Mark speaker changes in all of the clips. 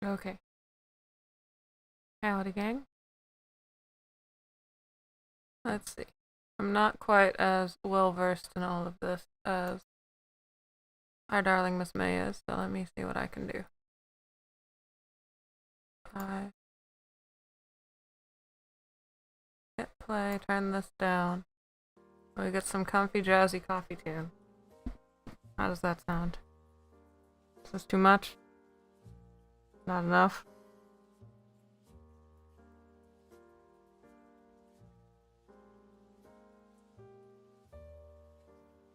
Speaker 1: Okay. Howdy, gang. Let's see. I'm not quite as well versed in all of this as our darling Miss May is, so let me see what I can do. I hit play, turn this down. We get some comfy, jazzy coffee tune. How does that sound? Is this too much? Not enough?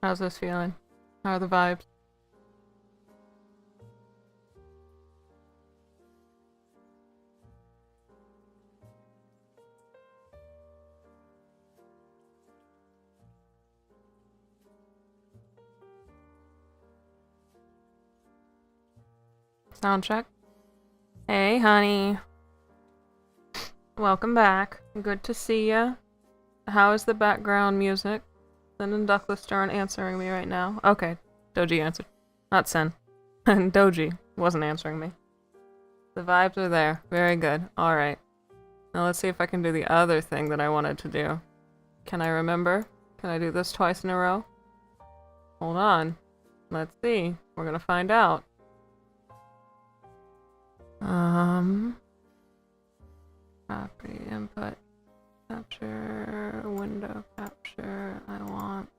Speaker 1: How's this feeling? How are the vibes? Sound check. Hey, honey. Welcome back. Good to see ya. How is the background music? Sen and Duckless aren't answering me right now. Okay, Doji answered. Not Sen. And Doji wasn't answering me. The vibes are there. Very good. Alright. Now let's see if I can do the other thing that I wanted to do. Can I remember? Can I do this twice in a row? Hold on. Let's see. We're gonna find out. Property input. Capture. Window capture. I want...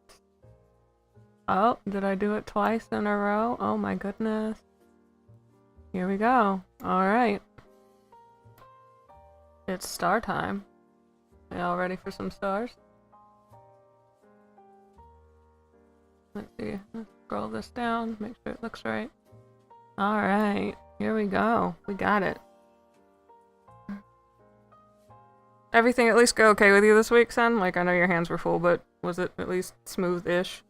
Speaker 1: Oh, did I do it twice in a row? Oh my goodness. Here we go. Alright. It's star time. Are y'all ready for some stars? Let's see. Let's scroll this down, make sure it looks right. Alright. Here we go. We got it. Everything at least go okay with you this week, Sen? Like, I know your hands were full, but was it at least smooth-ish?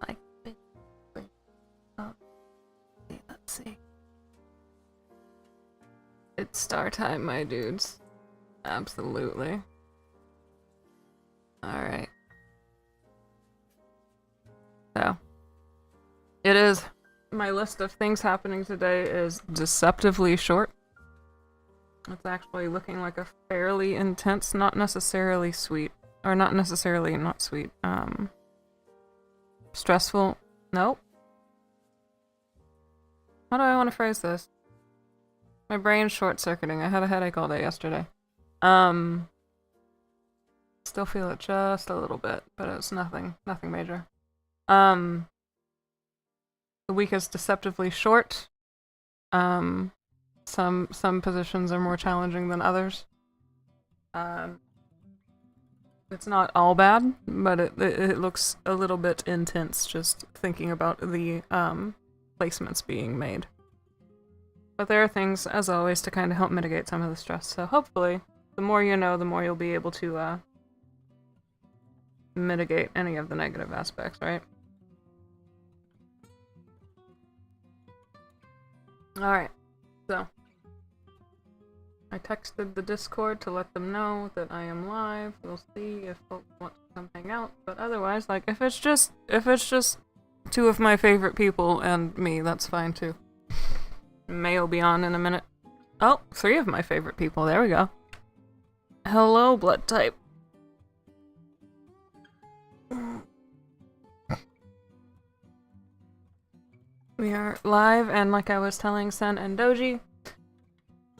Speaker 1: Like, oh, let's see. It's star time, my dudes. Absolutely. Alright. So. It is. My list of things happening today is deceptively short. It's actually looking like a fairly intense, not necessarily sweet. Or not necessarily not sweet. Stressful. Nope. How do I want to phrase this? My brain's short-circuiting. I had a headache all day yesterday. Still feel it just a little bit, but it's nothing major. The week is deceptively short. Some positions are more challenging than others. It's not all bad, but it looks a little bit intense just thinking about the placements being made. But there are things, as always, to kind of help mitigate some of the stress. So hopefully, the more you know, the more you'll be able to mitigate any of the negative aspects, right? Alright, so I texted the Discord to let them know that I am live. We'll see if folks want to come hang out. But otherwise, like, if it's just two of my favorite people and me, that's fine too. May will be on in a minute. Oh, three of my favorite people. There we go. Hello, blood type. We are live, and like I was telling Sen and Doji,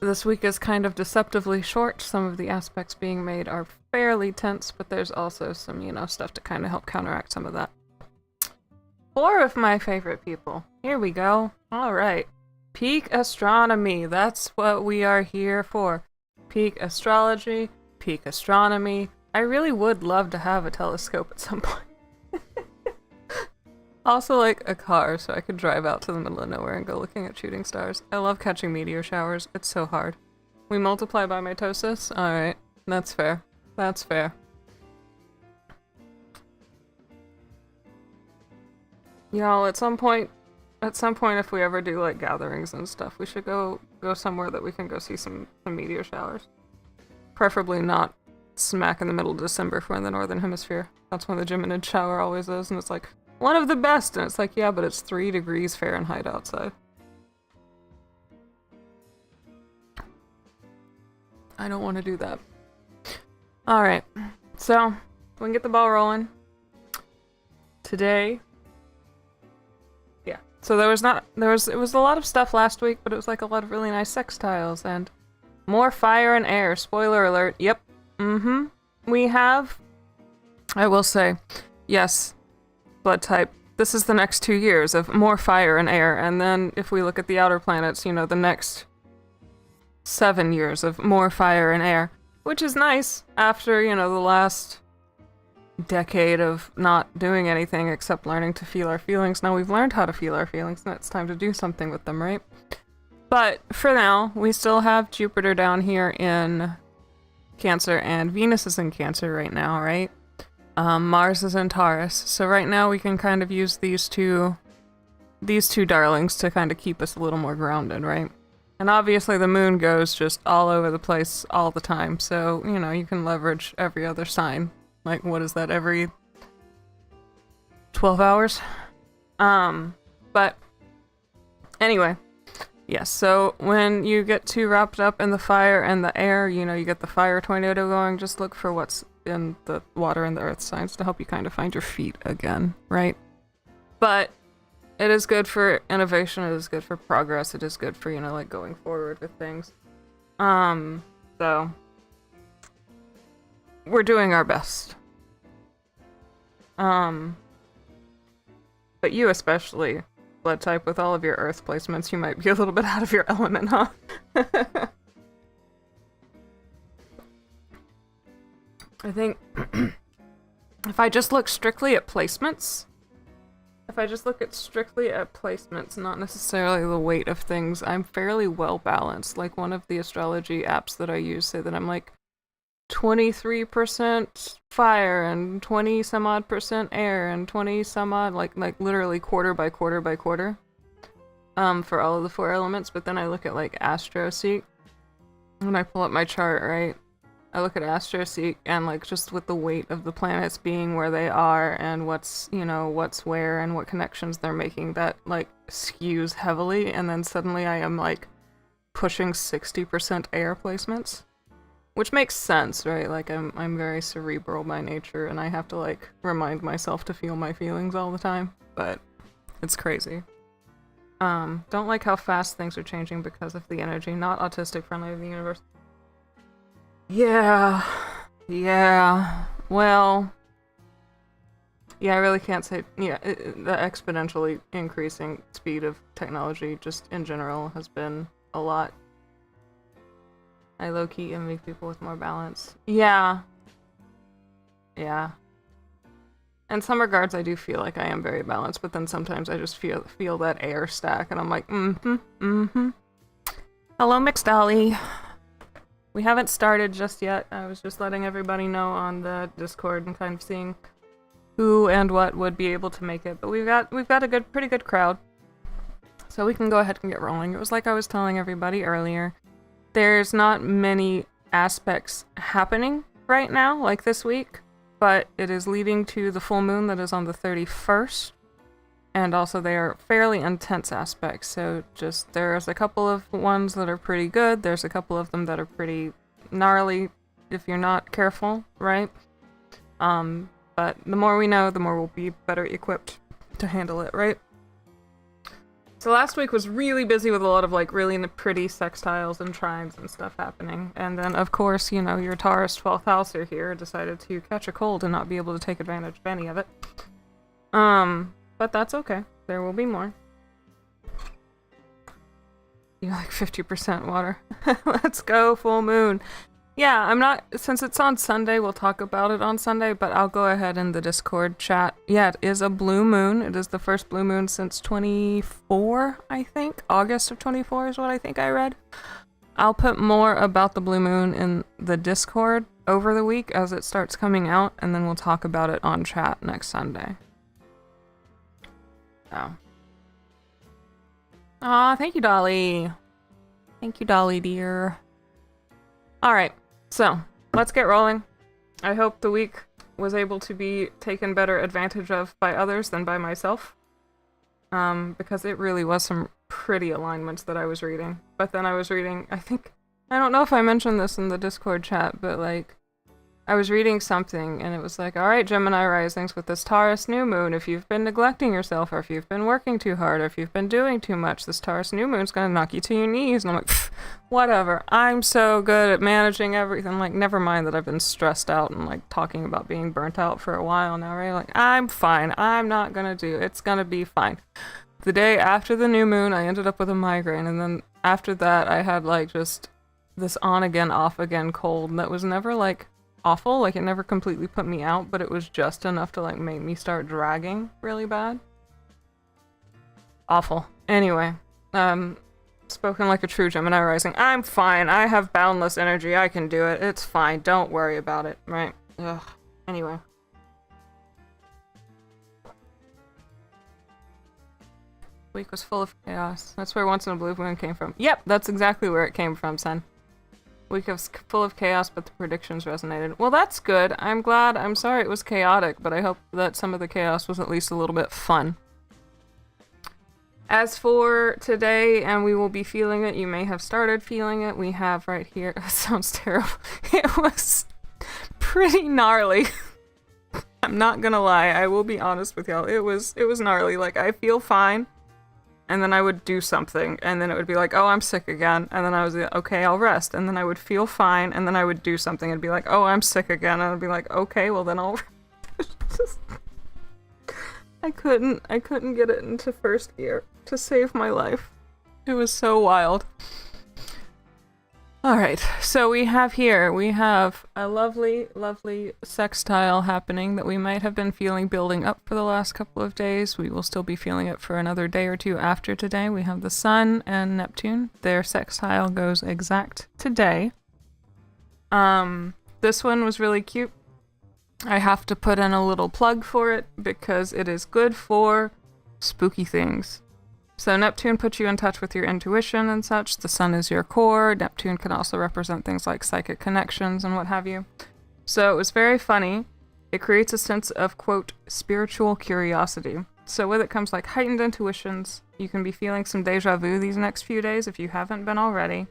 Speaker 1: this week is kind of deceptively short. Some of the aspects being made are fairly tense, but there's also some, you know, stuff to kind of help counteract some of that. Four of my favorite people. Here we go. Alright. Peak astronomy. That's what we are here for. Peak astrology, peak astronomy. I really would love to have a telescope at some point. Also, like, a car, so I could drive out to the middle of nowhere and go looking at shooting stars. I love catching meteor showers. It's so hard. We multiply by mitosis? Alright. That's fair. That's fair. Y'all, at some point, at some point, if we ever do like gatherings and stuff, we should go somewhere that we can go see some meteor showers. Preferably not smack in the middle of December if we're in the northern hemisphere. That's when the Geminid shower always is, and it's like one of the best. And it's like, yeah, but it's 3 degrees Fahrenheit outside. I don't want to do that. All right, so we can get the ball rolling today. Yeah. So it was a lot of stuff last week, but it was like a lot of really nice sextiles and more fire and air. Spoiler alert. Yep. We have, I will say, yes, blood type. This is the next 2 years of more fire and air. And then if we look at the outer planets, you know, the next 7 years of more fire and air, which is nice after, you know, the last decade of not doing anything except learning to feel our feelings. Now we've learned how to feel our feelings, and it's time to do something with them, right? But for now, we still have Jupiter down here in Cancer, and Venus is in Cancer right now, right? Mars is in Taurus. So right now we can kind of use these two darlings to kind of keep us a little more grounded, right? And obviously the moon goes just all over the place all the time. So, you know, you can leverage every other sign. Like, what is that, every 12 hours? But anyway, yes, so when you get too wrapped up in the fire and the air, you know, you get the fire tornado going, just look for what's in the water and the earth signs to help you kind of find your feet again, right? But it is good for innovation, it is good for progress, it is good for, you know, like going forward with things. So we're doing our best. But you especially, blood type, with all of your earth placements, you might be a little bit out of your element, huh? I think if I just look strictly at placements, not necessarily the weight of things, I'm fairly well balanced. Like, one of the astrology apps that I use say that I'm like 23% fire and 20 some odd percent air and 20 some odd, like literally quarter by quarter by quarter, for all of the 4 elements. But then I look at like AstroSeek, when I pull up my chart, right? I look at AstroSeek and like just with the weight of the planets being where they are and what's, you know, what's where and what connections they're making, that like skews heavily, and then suddenly I am like pushing 60% air placements. Which makes sense, right? Like, I'm very cerebral by nature, and I have to, like, remind myself to feel my feelings all the time. But it's crazy. Don't like how fast things are changing because of the energy. Not autistic friendly of the universe. Yeah. Well, yeah, I really can't say. Yeah, the exponentially increasing speed of technology just in general has been a lot. I low-key envy people with more balance. Yeah. In some regards, I do feel like I am very balanced, but then sometimes I just feel that air stack, and I'm like, Hello, Mixed Dolly. We haven't started just yet. I was just letting everybody know on the Discord and kind of seeing who and what would be able to make it. But we've got a pretty good crowd, so we can go ahead and get rolling. It was like I was telling everybody earlier. There's not many aspects happening right now, like this week, but it is leading to the full moon that is on the 31st, and also they are fairly intense aspects, so just there's a couple of ones that are pretty good, there's a couple of them that are pretty gnarly if you're not careful, right? But the more we know, the more we'll be better equipped to handle it, right? So last week was really busy with a lot of like really pretty sextiles and trines and stuff happening. And then of course, you know, your Taurus 12th houser here decided to catch a cold and not be able to take advantage of any of it. But that's okay. There will be more. You're like 50% water. Let's go, full moon. Yeah, I'm not, since it's on Sunday, we'll talk about it on Sunday, but I'll go ahead in the Discord chat. Yeah, it is a blue moon. It is the first blue moon since 24, I think. August of 24 is what I think I read. I'll put more about the blue moon in the Discord over the week as it starts coming out, and then we'll talk about it on chat next Sunday. So. Aw, thank you, Dolly. Thank you, Dolly, dear. Alright, so, let's get rolling. I hope the week was able to be taken better advantage of by others than by myself. Because it really was some pretty alignments that I was reading. But then I was reading, I don't know if I mentioned this in the Discord chat, but like, I was reading something and it was like, alright, Gemini risings with this Taurus new moon, if you've been neglecting yourself, or if you've been working too hard, or if you've been doing too much, this Taurus new moon's gonna knock you to your knees. And I'm like, whatever. I'm so good at managing everything. Like, never mind that I've been stressed out and like talking about being burnt out for a while now, right? Like, I'm fine. I'm not gonna it's gonna be fine. The day after the new moon, I ended up with a migraine, and then after that, I had like just this on again, off again cold that was never like awful, like it never completely put me out, but it was just enough to like make me start dragging really bad. Awful. Anyway, spoken like a true Gemini rising. I'm fine. I have boundless energy. I can do it. It's fine. Don't worry about it. Right? Ugh. Anyway. Week was full of chaos. That's where Once in a Blue Moon came from. Yep, that's exactly where it came from, son. Week was full of chaos, but the predictions resonated. Well, that's good. I'm glad. I'm sorry it was chaotic, but I hope that some of the chaos was at least a little bit fun. As for today, and we will be feeling it, you may have started feeling it, we have right here, it sounds terrible, it was pretty gnarly. I'm not gonna lie, I will be honest with y'all, it was gnarly. Like, I feel fine, and then I would do something, and then it would be like, oh, I'm sick again, and then I was like, okay, I'll rest, and then I would feel fine, and then I would do something, and be like, oh, I'm sick again, and I'd be like, okay, well then I'll just... I couldn't get it into first gear to save my life. It was so wild. Alright, so we have a lovely, lovely sextile happening that we might have been feeling building up for the last couple of days. We will still be feeling it for another day or two after today. We have the Sun and Neptune. Their sextile goes exact today. This one was really cute. I have to put in a little plug for it because it is good for spooky things. So Neptune puts you in touch with your intuition and such. The Sun is your core. Neptune can also represent things like psychic connections and what have you. So it was very funny. It creates a sense of, quote, spiritual curiosity. So with it comes like heightened intuitions. You can be feeling some deja vu these next few days if you haven't been already.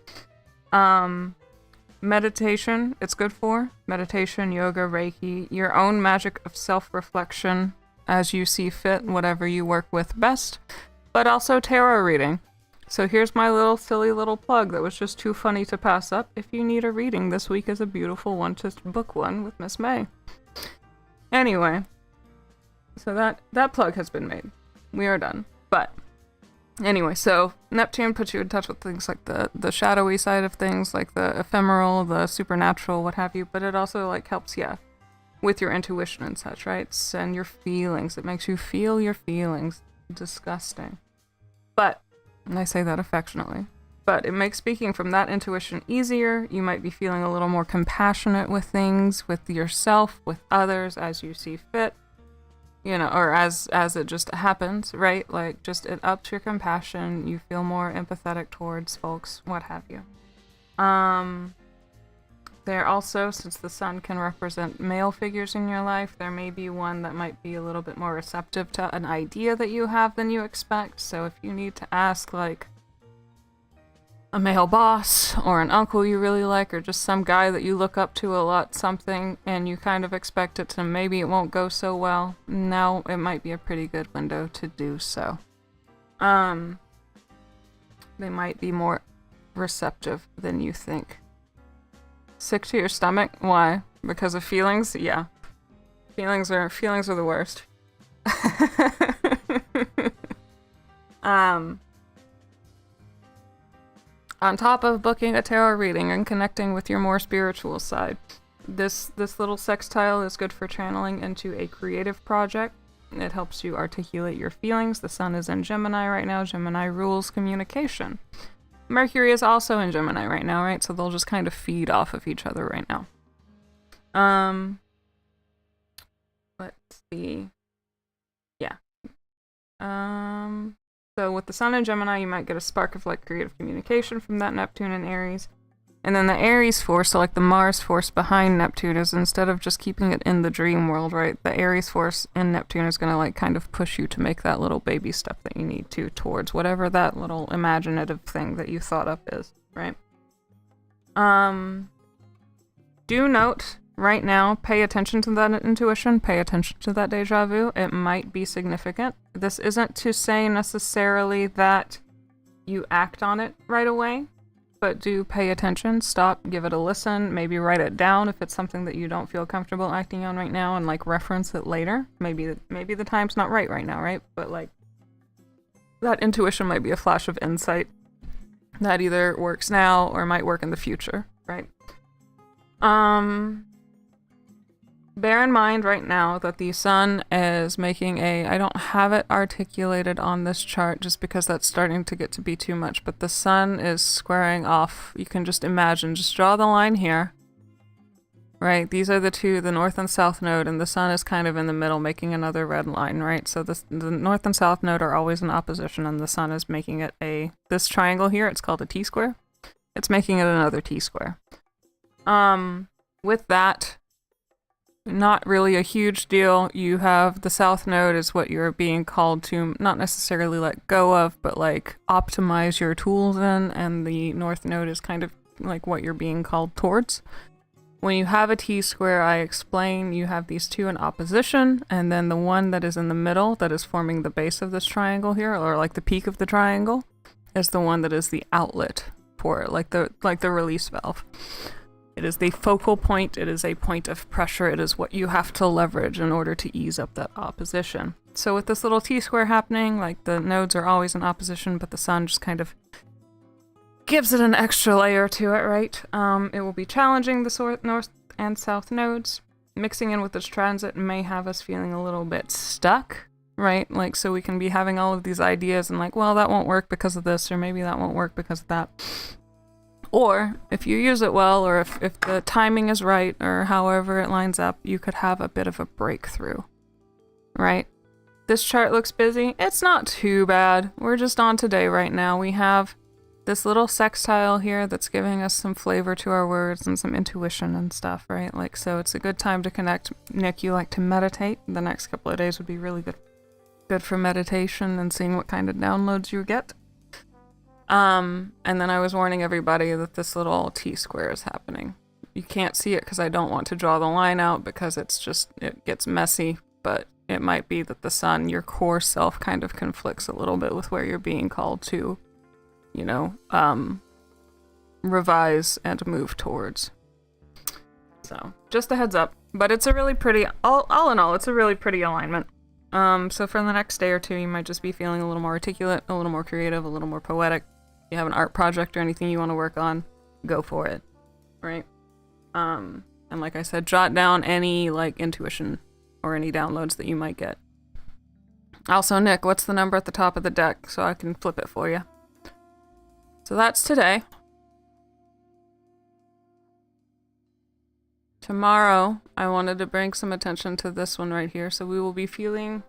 Speaker 1: Meditation, it's good for. Meditation, yoga, Reiki, your own magic of self-reflection as you see fit, whatever you work with best. But also tarot reading. So here's my little silly little plug that was just too funny to pass up. If you need a reading, this week is a beautiful one to book one with Miss May. Anyway, so that plug has been made. We are done. But anyway, so Neptune puts you in touch with things like the shadowy side of things, like the ephemeral, the supernatural, what have you, but it also like helps you with your intuition and such, right? And your feelings. It makes you feel your feelings. Disgusting. But, and I say that affectionately, but it makes speaking from that intuition easier. You might be feeling a little more compassionate with things, with yourself, with others, as you see fit. You know, or as it just happens, right? Like, just it ups your compassion, you feel more empathetic towards folks, what have you. There also, since the Sun can represent male figures in your life, there may be one that might be a little bit more receptive to an idea that you have than you expect. So if you need to ask, like, a male boss, or an uncle you really like, or just some guy that you look up to a lot, something, and you kind of expect it to, maybe it won't go so well, now it might be a pretty good window to do so. They might be more receptive than you think. Sick to your stomach? Why? Because of feelings? Yeah. Feelings are the worst. On top of booking a tarot reading and connecting with your more spiritual side, this little sextile is good for channeling into a creative project. It helps you articulate your feelings. The Sun is in Gemini right now. Gemini rules communication. Mercury is also in Gemini right now, right? So they'll just kind of feed off of each other right now. Let's see. Yeah. So with the Sun in Gemini, you might get a spark of like creative communication from that Neptune in Aries. And then the Aries force, so like the Mars force behind Neptune, is instead of just keeping it in the dream world, right? The Aries force in Neptune is going to like kind of push you to make that little baby step that you need to towards whatever that little imaginative thing that you thought up is, right? Do note right now, pay attention to that intuition, pay attention to that deja vu. It might be significant. This isn't to say necessarily that you act on it right away, but do pay attention, stop, give it a listen, maybe write it down if it's something that you don't feel comfortable acting on right now, and like reference it later. Maybe the time's not right now, right? But like that intuition might be a flash of insight that either works now or might work in the future, right? Bear in mind right now that the Sun is making I don't have it articulated on this chart just because that's starting to get to be too much, but the Sun is squaring off. You can just imagine, just draw the line here, right? These are the two, the North and South node, and the Sun is kind of in the middle making another red line, right? So the North and South node are always in opposition, and the Sun is making it this triangle here, it's called a T-square. It's making it another T-square. With that, not really a huge deal. You have the South node is what you're being called to not necessarily let go of, but like optimize your tools in, and the North node is kind of like what you're being called towards. When you have a T-square, I explain you have these two in opposition, and then the one that is in the middle that is forming the base of this triangle here, or like the peak of the triangle, is the one that is the outlet for it, like the release valve. It is the focal point, it is a point of pressure, it is what you have to leverage in order to ease up that opposition. So with this little T-square happening, like the nodes are always in opposition, but the Sun just kind of gives it an extra layer to it, right? It will be challenging the North and South nodes. Mixing in with this transit may have us feeling a little bit stuck, right? Like, so we can be having all of these ideas and like, well, that won't work because of this, or maybe that won't work because of that. Or if you use it well, or if the timing is right, or however it lines up, you could have a bit of a breakthrough, right? This chart looks busy. It's not too bad. We're just on today right now. We have this little sextile here that's giving us some flavor to our words and some intuition and stuff, right? Like, so it's a good time to connect. Nick, you like to meditate. The next couple of days would be really good for meditation and seeing what kind of downloads you get. And then I was warning everybody that this little T-square is happening. You can't see it because I don't want to draw the line out because it gets messy, but it might be that the Sun, your core self, kind of conflicts a little bit with where you're being called to, revise and move towards. So, just a heads up. But it's a really pretty, all in all, it's a really pretty alignment. So for the next day or two, you might just be feeling a little more articulate, a little more creative, a little more poetic. If you have an art project or anything you want to work on, go for it, right? And like I said, jot down any like intuition or any downloads that you might get. Also, Nick, what's the number at the top of the deck so I can flip it for you? So that's today. Tomorrow, I wanted to bring some attention to this one right here. So we will be feeling,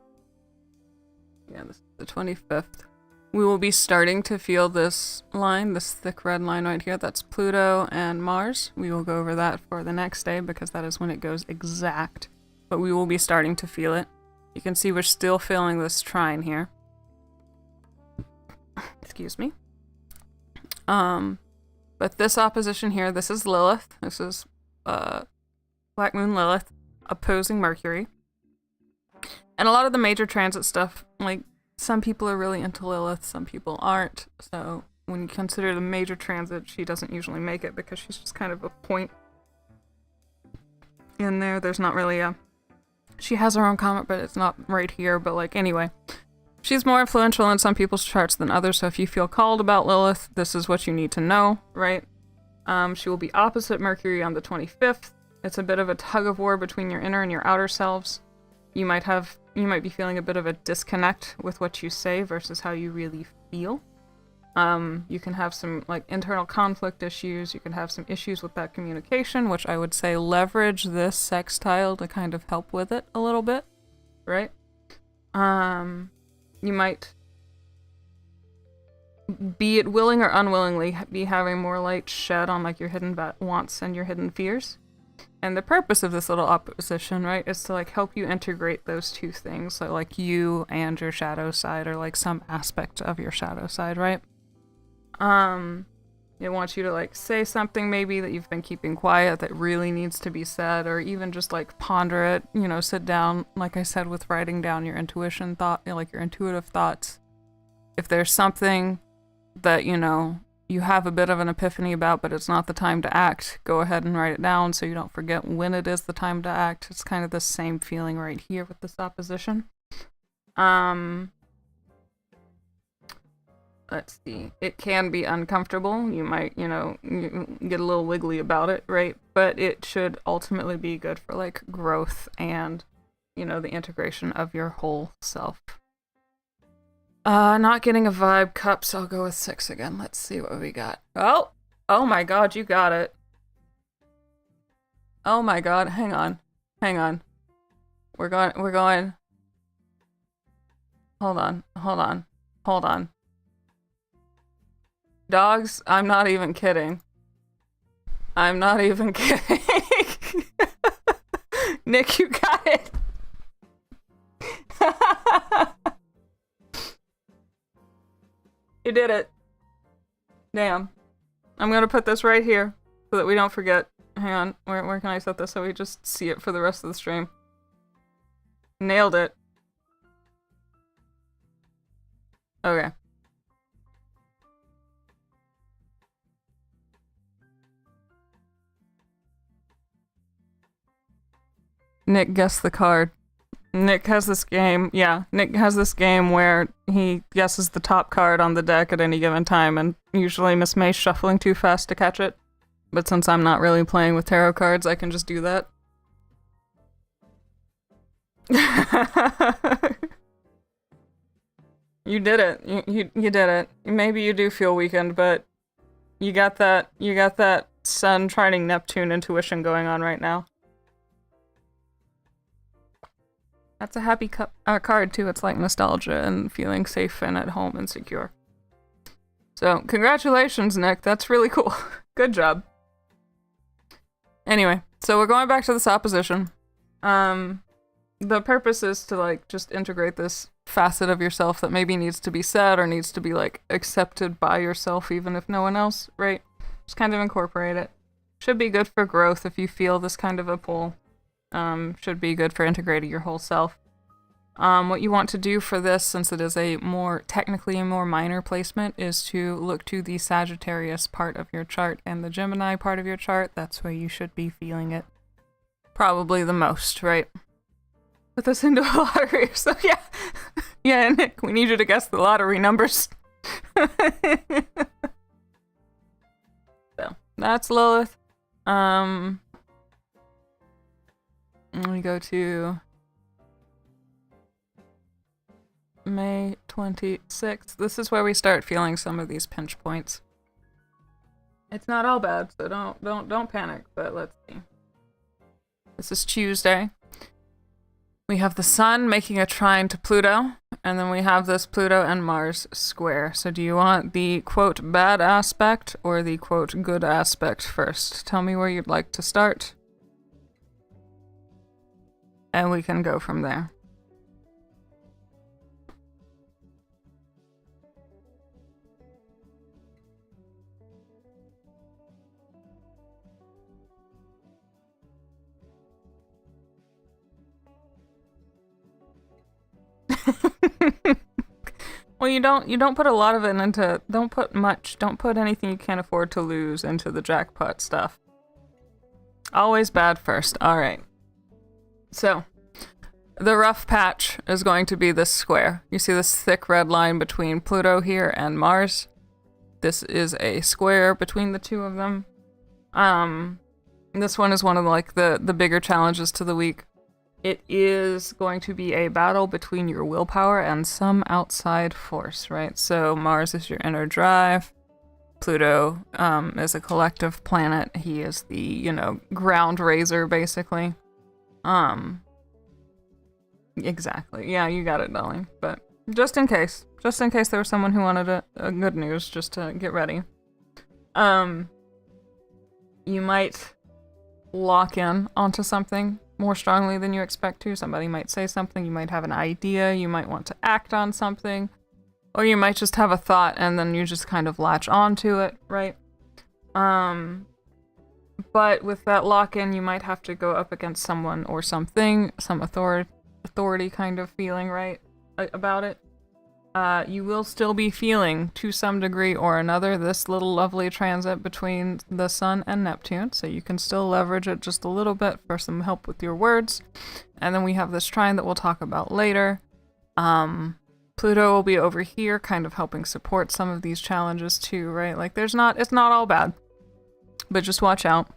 Speaker 1: this is the 25th. We will be starting to feel this line, this thick red line right here. That's Pluto and Mars. We will go over that for the next day because that is when it goes exact. But we will be starting to feel it. You can see we're still feeling this trine here. Excuse me. But this opposition here, this is Lilith. This is Black Moon Lilith opposing Mercury. And a lot of the major transit stuff, like, some people are really into Lilith, some people aren't. So when you consider the major transit, she doesn't usually make it because she's just kind of a point in there. There's not really she has her own comet, but it's not right here. But like, anyway, she's more influential in some people's charts than others. So if you feel called about Lilith, this is what you need to know, right? She will be opposite Mercury on the 25th. It's a bit of a tug of war between your inner and your outer selves. You might be feeling a bit of a disconnect with what you say versus how you really feel. You can have some like internal conflict issues. You can have some issues with that communication, which I would say leverage this sextile to kind of help with it a little bit, right? You might be it willing or unwillingly, be having more light shed on like your hidden wants and your hidden fears. And the purpose of this little opposition, right, is to like help you integrate those two things. So like you and your shadow side, or like some aspect of your shadow side, right? It wants you to like say something maybe that you've been keeping quiet that really needs to be said, or even just like ponder it, you know, sit down, like I said, with writing down your intuition thought, you know, like your intuitive thoughts. If there's something that, you know, you have a bit of an epiphany about, but it's not the time to act, go ahead and write it down so you don't forget when it is the time to act. It's kind of the same feeling right here with this opposition. Let's see. It can be uncomfortable. You might, you know, get a little wiggly about it, right? But it should ultimately be good for, like, growth and, you know, the integration of your whole self. Not getting a vibe cup, so I'll go with 6 again. Let's see what we got. Oh my god, you got it. Oh my god, hang on. We're going. Hold on. Dogs, I'm not even kidding. Nick, you got it. You did it. Damn. I'm gonna put this right here so that we don't forget. Hang on. Where can I set this so we just see it for the rest of the stream? Nailed it. Okay. Nick guessed the card. Nick has this game where he guesses the top card on the deck at any given time, and usually Miss May's shuffling too fast to catch it. But since I'm not really playing with tarot cards, I can just do that. You did it. You did it. Maybe you do feel weakened, but you got that Sun trining Neptune intuition going on right now. That's a happy card, too. It's like nostalgia and feeling safe and at home and secure. So, congratulations, Nick. That's really cool. Good job. Anyway, so we're going back to this opposition. The purpose is to, like, just integrate this facet of yourself that maybe needs to be said or needs to be, like, accepted by yourself even if no one else, right? Just kind of incorporate it. Should be good for growth if you feel this kind of a pull. Should be good for integrating your whole self. What you want to do for this, since it is technically a more minor placement, is to look to the Sagittarius part of your chart and the Gemini part of your chart. That's where you should be feeling it probably the most, right? Put this into a lottery, so yeah. Yeah, Nick, we need you to guess the lottery numbers. So, that's Lilith. We go to May 26th. This is where we start feeling some of these pinch points. It's not all bad, so don't panic, but let's see. This is Tuesday. We have the Sun making a trine to Pluto, and then we have this Pluto and Mars square. So do you want the quote bad aspect or the quote good aspect first? Tell me where you'd like to start. And we can go from there. Well, you don't put a lot of it into, don't put anything you can't afford to lose into the jackpot stuff. Always bad first. All right. So, the rough patch is going to be this square. You see this thick red line between Pluto here and Mars? This is a square between the two of them. This one is one of like the bigger challenges to the week. It is going to be a battle between your willpower and some outside force, right? So Mars is your inner drive. Pluto is a collective planet. He is the, ground raiser, basically. Exactly. Yeah, you got it, darling. But just in case. Just in case there was someone who wanted a good news, just to get ready. You might lock in onto something more strongly than you expect to. Somebody might say something, you might have an idea, you might want to act on something, or you might just have a thought and then you just kind of latch onto it, right? But with that lock-in, you might have to go up against someone or something, some authority kind of feeling, right, about it. You will still be feeling, to some degree or another, this little lovely transit between the Sun and Neptune, so you can still leverage it just a little bit for some help with your words. And then we have this trine that we'll talk about later. Pluto will be over here, kind of helping support some of these challenges too, right? Like, it's not all bad, but just watch out.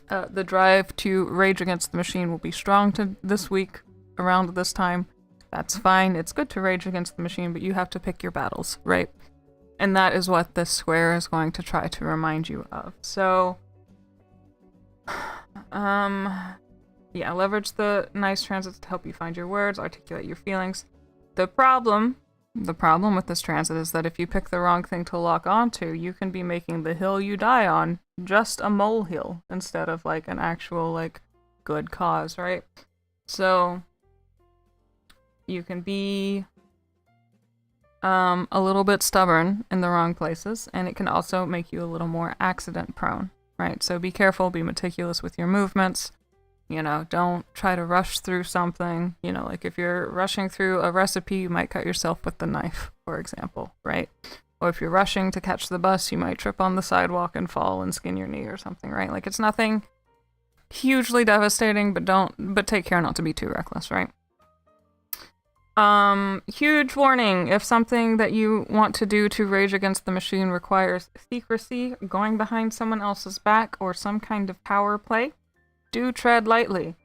Speaker 1: The drive to rage against the machine will be strong this week, around this time. That's fine. It's good to rage against the machine, but you have to pick your battles, right? And that is what this square is going to try to remind you of. So, yeah, leverage the nice transits to help you find your words, articulate your feelings. The problem with this transit is that if you pick the wrong thing to lock onto, you can be making the hill you die on just a molehill instead of like an actual like good cause, right? So you can be a little bit stubborn in the wrong places, and it can also make you a little more accident prone, right? So be careful, be meticulous with your movements. You know, don't try to rush through something. You know, like if you're rushing through a recipe, you might cut yourself with the knife, for example, right? Or if you're rushing to catch the bus, you might trip on the sidewalk and fall and skin your knee or something, right? Like, it's nothing hugely devastating, but take care not to be too reckless, right? Huge warning, if something that you want to do to rage against the machine requires secrecy, going behind someone else's back, or some kind of power play, do tread lightly.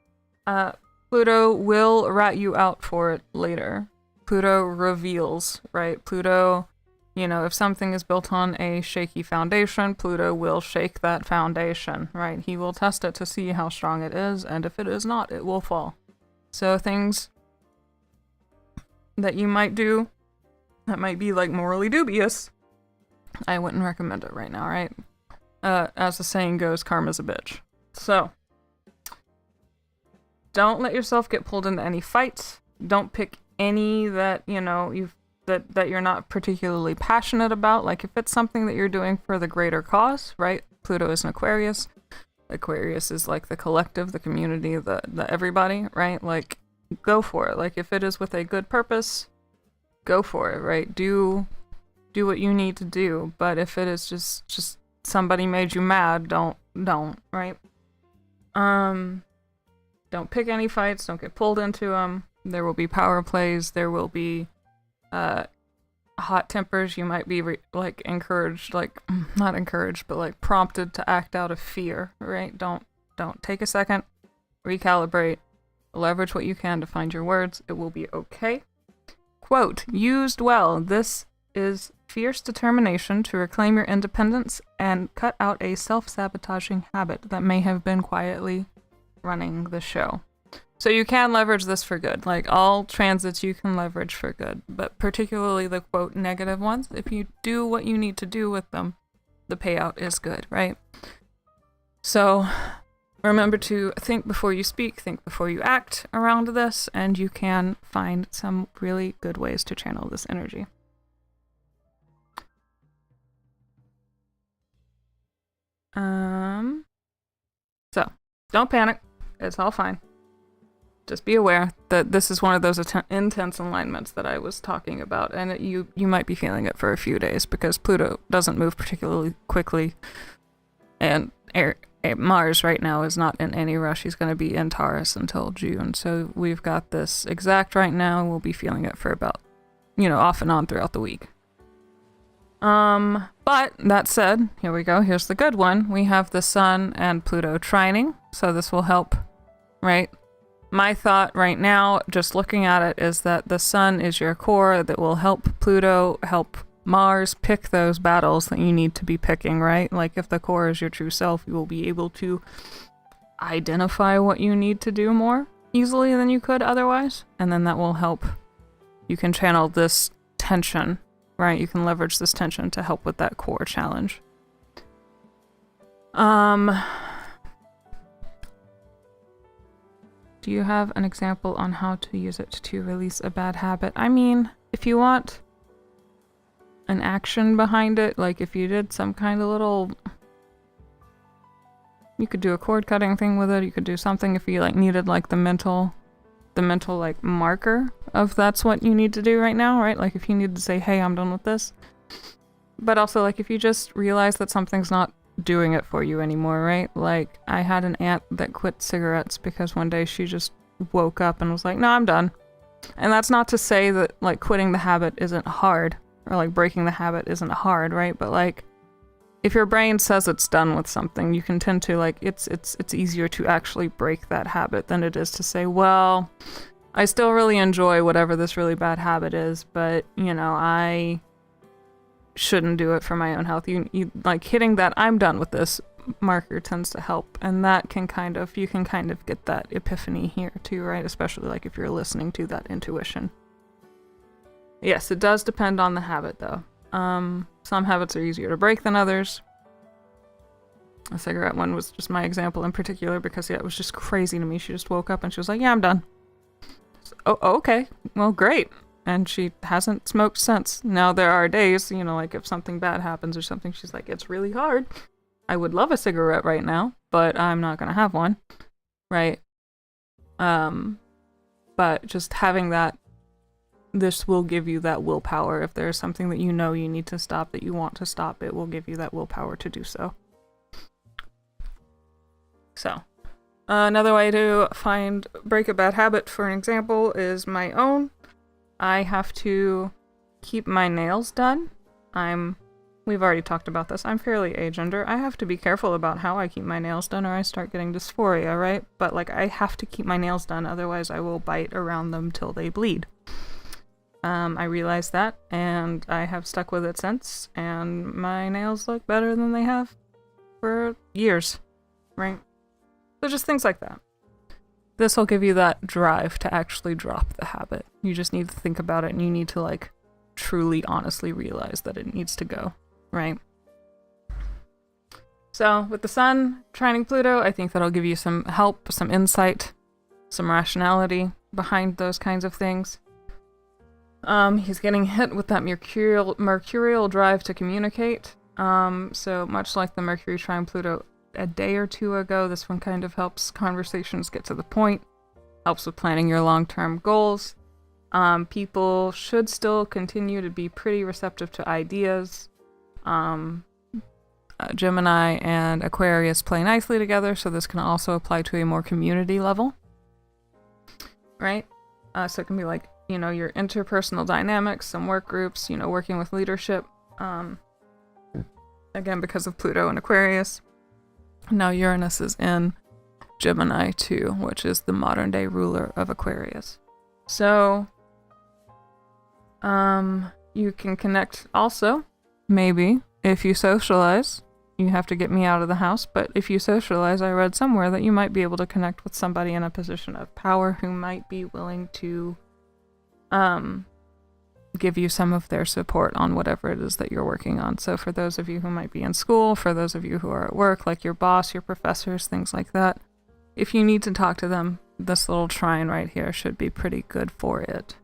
Speaker 1: Pluto will rat you out for it later. Pluto reveals, right? Pluto, you know, if something is built on a shaky foundation, Pluto will shake that foundation, right? He will test it to see how strong it is, and if it is not, it will fall. So things that you might do that might be like morally dubious, I wouldn't recommend it right now, right? As the saying goes, karma's a bitch. So don't let yourself get pulled into any fights. Don't pick any that, you know, that you're not particularly passionate about. Like, if it's something that you're doing for the greater cause, right? Pluto is an Aquarius. Aquarius is like the collective, the community, the everybody, right? Like, go for it. Like, if it is with a good purpose, go for it, right? Do what you need to do. But if it is just somebody made you mad, don't, right? Don't pick any fights. Don't get pulled into them. There will be power plays. There will be hot tempers. You might be encouraged, like, not encouraged, but like prompted to act out of fear, right? Don't take a second, recalibrate, leverage what you can to find your words. It will be okay. Quote, used well, this is fierce determination to reclaim your independence and cut out a self-sabotaging habit that may have been quietly running the show. So you can leverage this for good. Like, all transits you can leverage for good, but particularly the, quote, negative ones, if you do what you need to do with them, the payout is good, right? So remember to think before you speak, think before you act around this, and you can find some really good ways to channel this energy. So don't panic. It's all fine. Just be aware that this is one of those intense alignments that I was talking about, and you might be feeling it for a few days because Pluto doesn't move particularly quickly, and Mars right now is not in any rush. He's going to be in Taurus until June, so we've got this exact right now. We'll be feeling it for about, off and on throughout the week. But that said, here we go. Here's the good one. We have the Sun and Pluto trining, so this will help, right? My thought right now, just looking at it, is that the Sun is your core that will help Pluto, help Mars pick those battles that you need to be picking, right? Like, if the core is your true self, you will be able to identify what you need to do more easily than you could otherwise, and then that will help. You can channel this tension, right? You can leverage this tension to help with that core challenge. Do you have an example on how to use it to release a bad habit? I mean, if you want an action behind it, like if you did some kind of little... You could do a cord cutting thing with it, you could do something if you like needed like the mental like marker of that's what you need to do right now, right? Like if you need to say, hey, I'm done with this. But also like if you just realize that something's not doing it for you anymore, right? Like I had an aunt that quit cigarettes because one day she just woke up and was like, no, I'm done. And that's not to say that like quitting the habit isn't hard or like breaking the habit isn't hard, right? But like if your brain says it's done with something, you can tend to like it's easier to actually break that habit than it is to say, well, I still really enjoy whatever this really bad habit is, but you know, I shouldn't do it for my own health. You like hitting that I'm done with this marker tends to help, and that can you can kind of get that epiphany here too, right? Especially like if you're listening to that intuition. Yes, it does depend on the habit though. Some habits are easier to break than others. The cigarette one was just my example in particular because yeah, it was just crazy to me. She just woke up and she was like, yeah, I'm done. So, oh, okay. Well, great. And she hasn't smoked since. Now there are days, you know, like if something bad happens or something, she's like, it's really hard. I would love a cigarette right now, but I'm not going to have one. Right? But just having that, this will give you that willpower. If there's something that you know you need to stop, that you want to stop, it will give you that willpower to do so. So, another way to break a bad habit, for an example, is my own. I have to keep my nails done. We've already talked about this. I'm fairly agender. I have to be careful about how I keep my nails done or I start getting dysphoria, right? But like I have to keep my nails done, otherwise I will bite around them till they bleed. I realized that, and I have stuck with it since, and my nails look better than they have for years, right? So just things like that. This will give you that drive to actually drop the habit. You just need to think about it, and you need to, like, truly, honestly realize that it needs to go, right? So, with the sun trining Pluto, I think that'll give you some help, some insight, some rationality behind those kinds of things. He's getting hit with that mercurial drive to communicate. So much like the Mercury trine Pluto a day or two ago, this one kind of helps conversations get to the point, helps with planning your long-term goals. People should still continue to be pretty receptive to ideas. Gemini and Aquarius play nicely together, so this can also apply to a more community level, right? So it can be like, you know, your interpersonal dynamics, some work groups, you know, working with leadership. Again, because of Pluto and Aquarius. Now Uranus is in Gemini too, which is the modern day ruler of Aquarius. So, you can connect also, maybe, if you socialize. You have to get me out of the house, but if you socialize, I read somewhere that you might be able to connect with somebody in a position of power who might be willing to give you some of their support on whatever it is that you're working on. So for those of you who might be in school, for those of you who are at work, like your boss, your professors, things like that, if you need to talk to them, this little trine right here should be pretty good for it.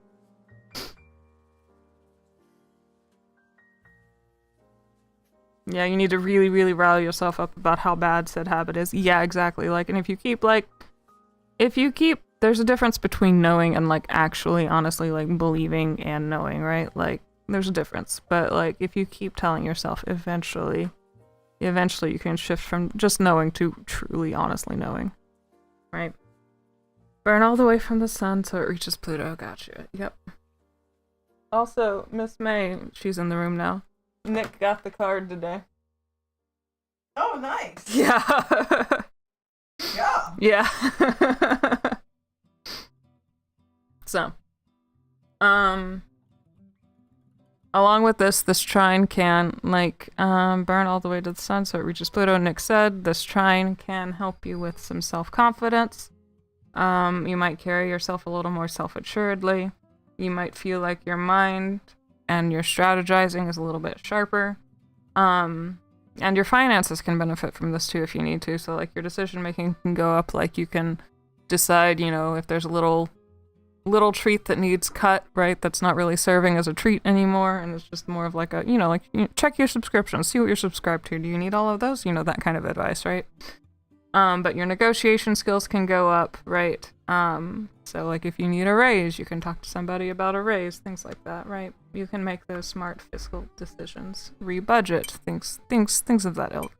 Speaker 1: Yeah, you need to really, really rally yourself up about how bad said habit is. Yeah, exactly. Like, and if you keep, there's a difference between knowing and, like, actually, honestly, like, believing and knowing, right? Like, there's a difference. But, like, if you keep telling yourself, eventually you can shift from just knowing to truly, honestly knowing, right? Burn all the way from the sun so it reaches Pluto. Gotcha. Yep. Also, Miss May, she's in the room now. Nick got the card today.
Speaker 2: Oh, nice.
Speaker 1: Yeah.
Speaker 2: Yeah.
Speaker 1: Yeah. So, along with this trine can, burn all the way to the sun so it reaches Pluto. Nick said this trine can help you with some self-confidence. You might carry yourself a little more self-assuredly. You might feel like your mind and your strategizing is a little bit sharper. And your finances can benefit from this too if you need to. So like your decision making can go up. Like you can decide, you know, if there's a little treat that needs cut, right? That's not really serving as a treat anymore, and it's just more of like a, you know, like check your subscriptions, see what you're subscribed to. Do you need all of those? You know, that kind of advice, right? But your negotiation skills can go up, right? So like if you need a raise, you can talk to somebody about a raise, things like that, right? You can make those smart fiscal decisions, rebudget, things of that ilk.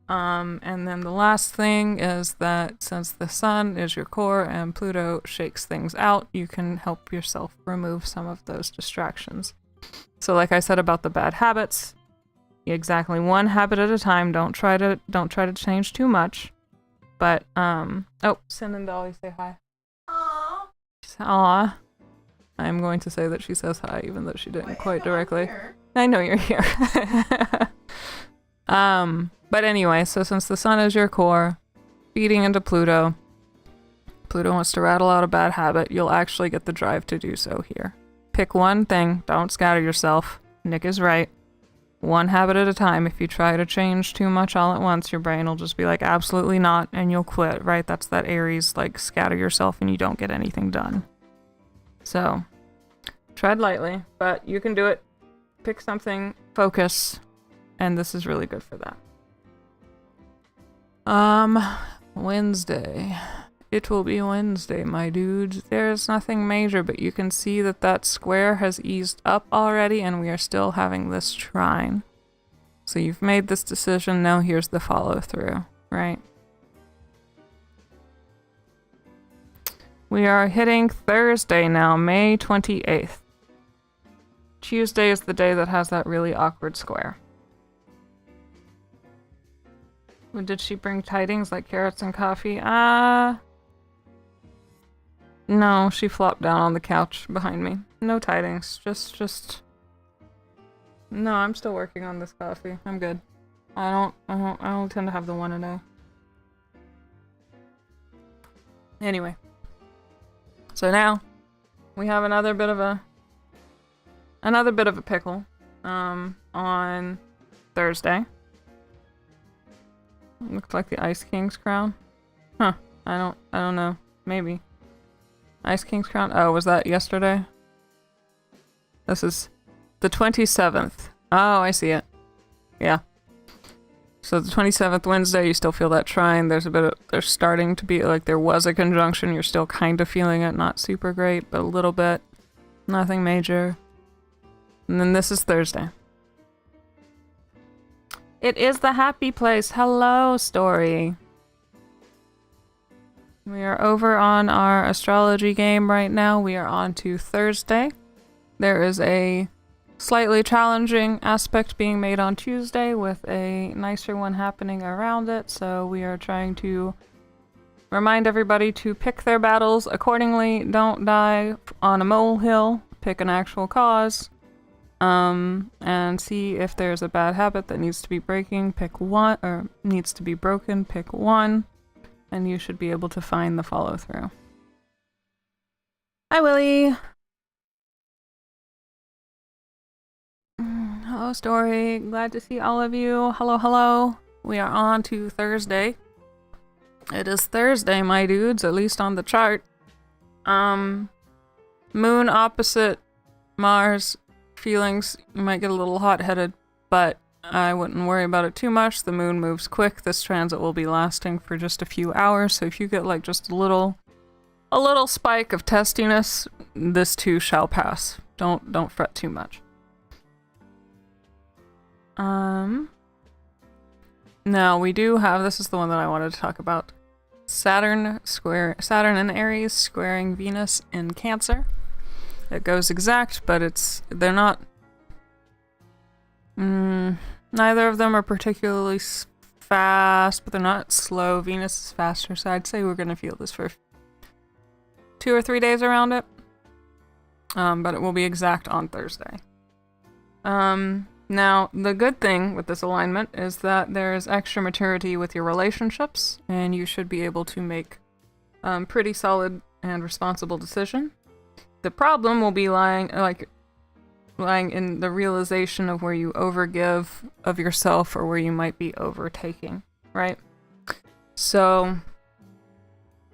Speaker 1: And then the last thing is that since the sun is your core and Pluto shakes things out, you can help yourself remove some of those distractions. So like I said about the bad habits, exactly one habit at a time. Don't try to change too much. But oh, Sin and Dolly say hi.
Speaker 2: Aww.
Speaker 1: Aww. I'm going to say that she says hi, even though she didn't quite directly.
Speaker 2: Here.
Speaker 1: I know you're here. But anyway, so since the sun is your core, feeding into Pluto wants to rattle out a bad habit, you'll actually get the drive to do so here. Pick one thing, don't scatter yourself. Nick is right. One habit at a time. If you try to change too much all at once, your brain will just be like, absolutely not, and you'll quit, right? That's that Aries, like, scatter yourself and you don't get anything done. So, tread lightly, but you can do it. Pick something, focus, and this is really good for that. Wednesday. It will be Wednesday, my dudes. There's nothing major, but you can see that that square has eased up already, and we are still having this trine. So you've made this decision, now here's the follow-through, right? We are hitting Thursday now, May 28th. Tuesday is the day that has that really awkward square. Did she bring tidings like carrots and coffee? No, she flopped down on the couch behind me. No tidings. Just... No, I'm still working on this coffee. I'm good. I don't tend to have the one a day. Anyway. So now, we have another bit of a pickle, on Thursday. Looks like the Ice King's crown. Huh. I don't know. Maybe. Ice King's crown? Oh, was that yesterday? This is the 27th. Oh, I see it. Yeah. So the 27th Wednesday, you still feel that trine. There's starting to be, like, there was a conjunction. You're still kind of feeling it. Not super great, but a little bit. Nothing major. And then this is Thursday. It is the happy place. Hello, story. We are over on our astrology game right now. We are on to Thursday. There is a slightly challenging aspect being made on Tuesday with a nicer one happening around it. So we are trying to remind everybody to pick their battles accordingly. Don't die on a molehill. Pick an actual cause. And see if there's a bad habit that needs to be breaking. Pick one, or needs to be broken. Pick one. And you should be able to find the follow-through. Hi, Willie! Hello, Story. Glad to see all of you. Hello, hello. We are on to Thursday. It is Thursday, my dudes, at least on the chart. Moon opposite Mars. Feelings, you might get a little hot-headed, but I wouldn't worry about it too much. The moon moves quick. This transit will be lasting for just a few hours, so if you get like just a little spike of testiness, this too shall pass. Don't fret too much. Now we do have, this is the one that I wanted to talk about. Saturn in Aries squaring Venus in Cancer. It goes exact, but they're not, neither of them are particularly fast, but they're not slow. Venus is faster, so I'd say we're going to feel this for 2 or 3 days around it. But it will be exact on Thursday. Now, the good thing with this alignment is that there is extra maturity with your relationships, and you should be able to make pretty solid and responsible decision. The problem will be lying, like, lying in the realization of where you overgive of yourself or where you might be overtaking, right? So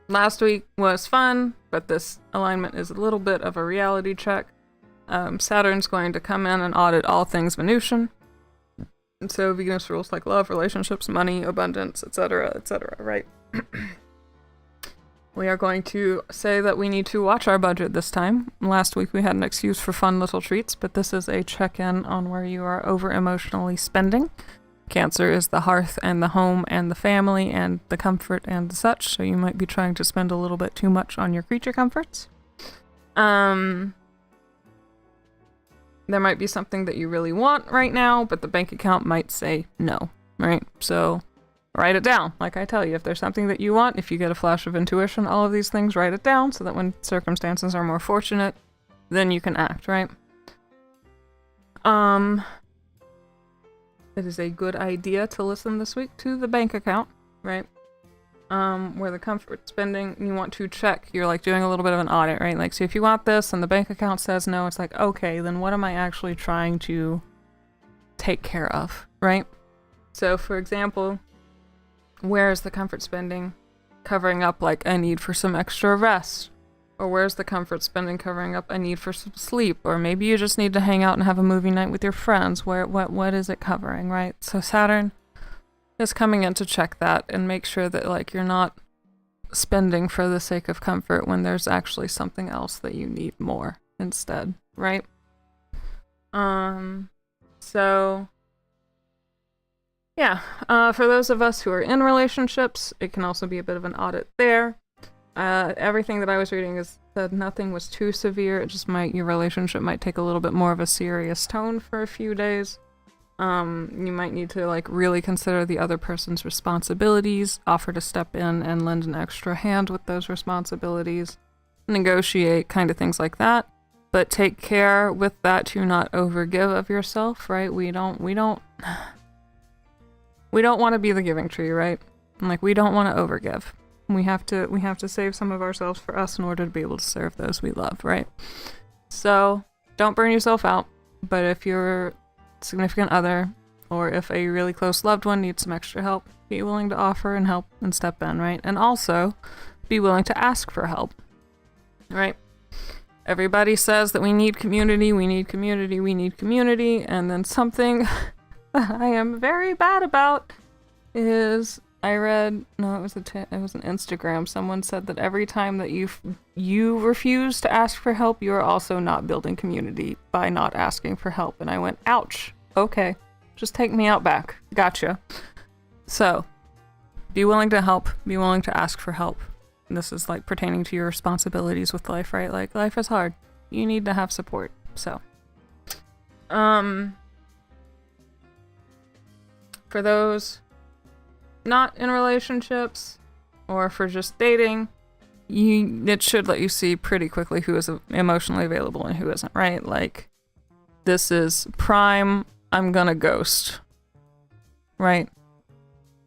Speaker 1: last week was fun, but this alignment is a little bit of a reality check. Saturn's going to come in and audit all things Venusian. And so Venus rules like love, relationships, money, abundance, etc., right? We are going to say that we need to watch our budget this time. Last week we had an excuse for fun little treats, but this is a check-in on where you are over-emotionally spending. Cancer is the hearth and the home and the family and the comfort and the such, so you might be trying to spend a little bit too much on your creature comforts. There might be something that you really want right now, but the bank account might say no, right? So write it down. Like I tell you, if there's something that you want, if you get a flash of intuition, all of these things, write it down so that when circumstances are more fortunate, then you can act, right? It is a good idea to listen this week to the bank account, right? Where the comfort spending, you want to check, you're like doing a little bit of an audit, right? Like, so if you want this and the bank account says no, it's like, okay, then what am I actually trying to take care of, right? So for example, where is the comfort spending covering up like a need for some extra rest? Or where's the comfort spending covering up a need for some sleep? Or maybe you just need to hang out and have a movie night with your friends. What is it covering, right? So Saturn is coming in to check that and make sure that like you're not spending for the sake of comfort when there's actually something else that you need more instead, right? So yeah, for those of us who are in relationships, it can also be a bit of an audit there. Everything that I was reading is that nothing was too severe. It just your relationship might take a little bit more of a serious tone for a few days. You might need to like really consider the other person's responsibilities, offer to step in and lend an extra hand with those responsibilities, negotiate, kind of things like that. But take care with that to not overgive of yourself, right? We don't want to be the giving tree, right? And like we don't want to overgive. We have to save some of ourselves for us in order to be able to serve those we love, right? So don't burn yourself out. But if your significant other or if a really close loved one needs some extra help, be willing to offer and help and step in, right? And also be willing to ask for help, right? Everybody says that we need community, and then something that I am very bad about is I read, no, it was an Instagram. Someone said that every time that you refuse to ask for help, you are also not building community by not asking for help. And I went, ouch. Okay, just take me out back. Gotcha. So, be willing to help. Be willing to ask for help. And this is like pertaining to your responsibilities with life, right? Like life is hard. You need to have support. So, for those not in relationships or for just dating, it should let you see pretty quickly who is emotionally available and who isn't, right? Like this is prime, I'm gonna ghost, right?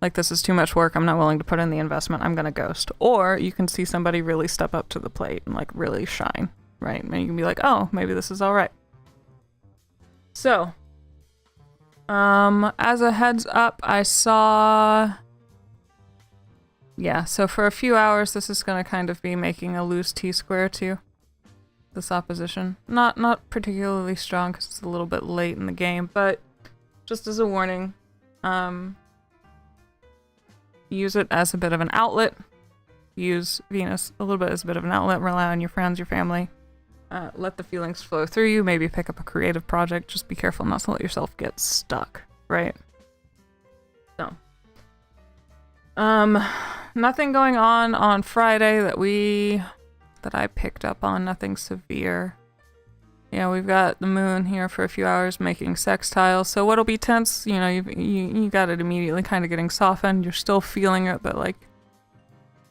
Speaker 1: Like this is too much work, I'm not willing to put in the investment, I'm gonna ghost. Or you can see somebody really step up to the plate and like really shine, right? And you can be like, oh, maybe this is all right. So as a heads up, I saw, yeah, so for a few hours, this is going to kind of be making a loose T-square to this opposition. Not particularly strong because it's a little bit late in the game, but just as a warning, use it as a bit of an outlet. Use Venus a little bit as a bit of an outlet. Rely on your friends, your family. Let the feelings flow through you. Maybe pick up a creative project. Just be careful not to let yourself get stuck, right? So, nothing going on Friday that I picked up on. Nothing severe. Yeah, we've got the moon here for a few hours making sextiles. So what'll be tense, you know, you got it immediately kind of getting softened. You're still feeling it, but like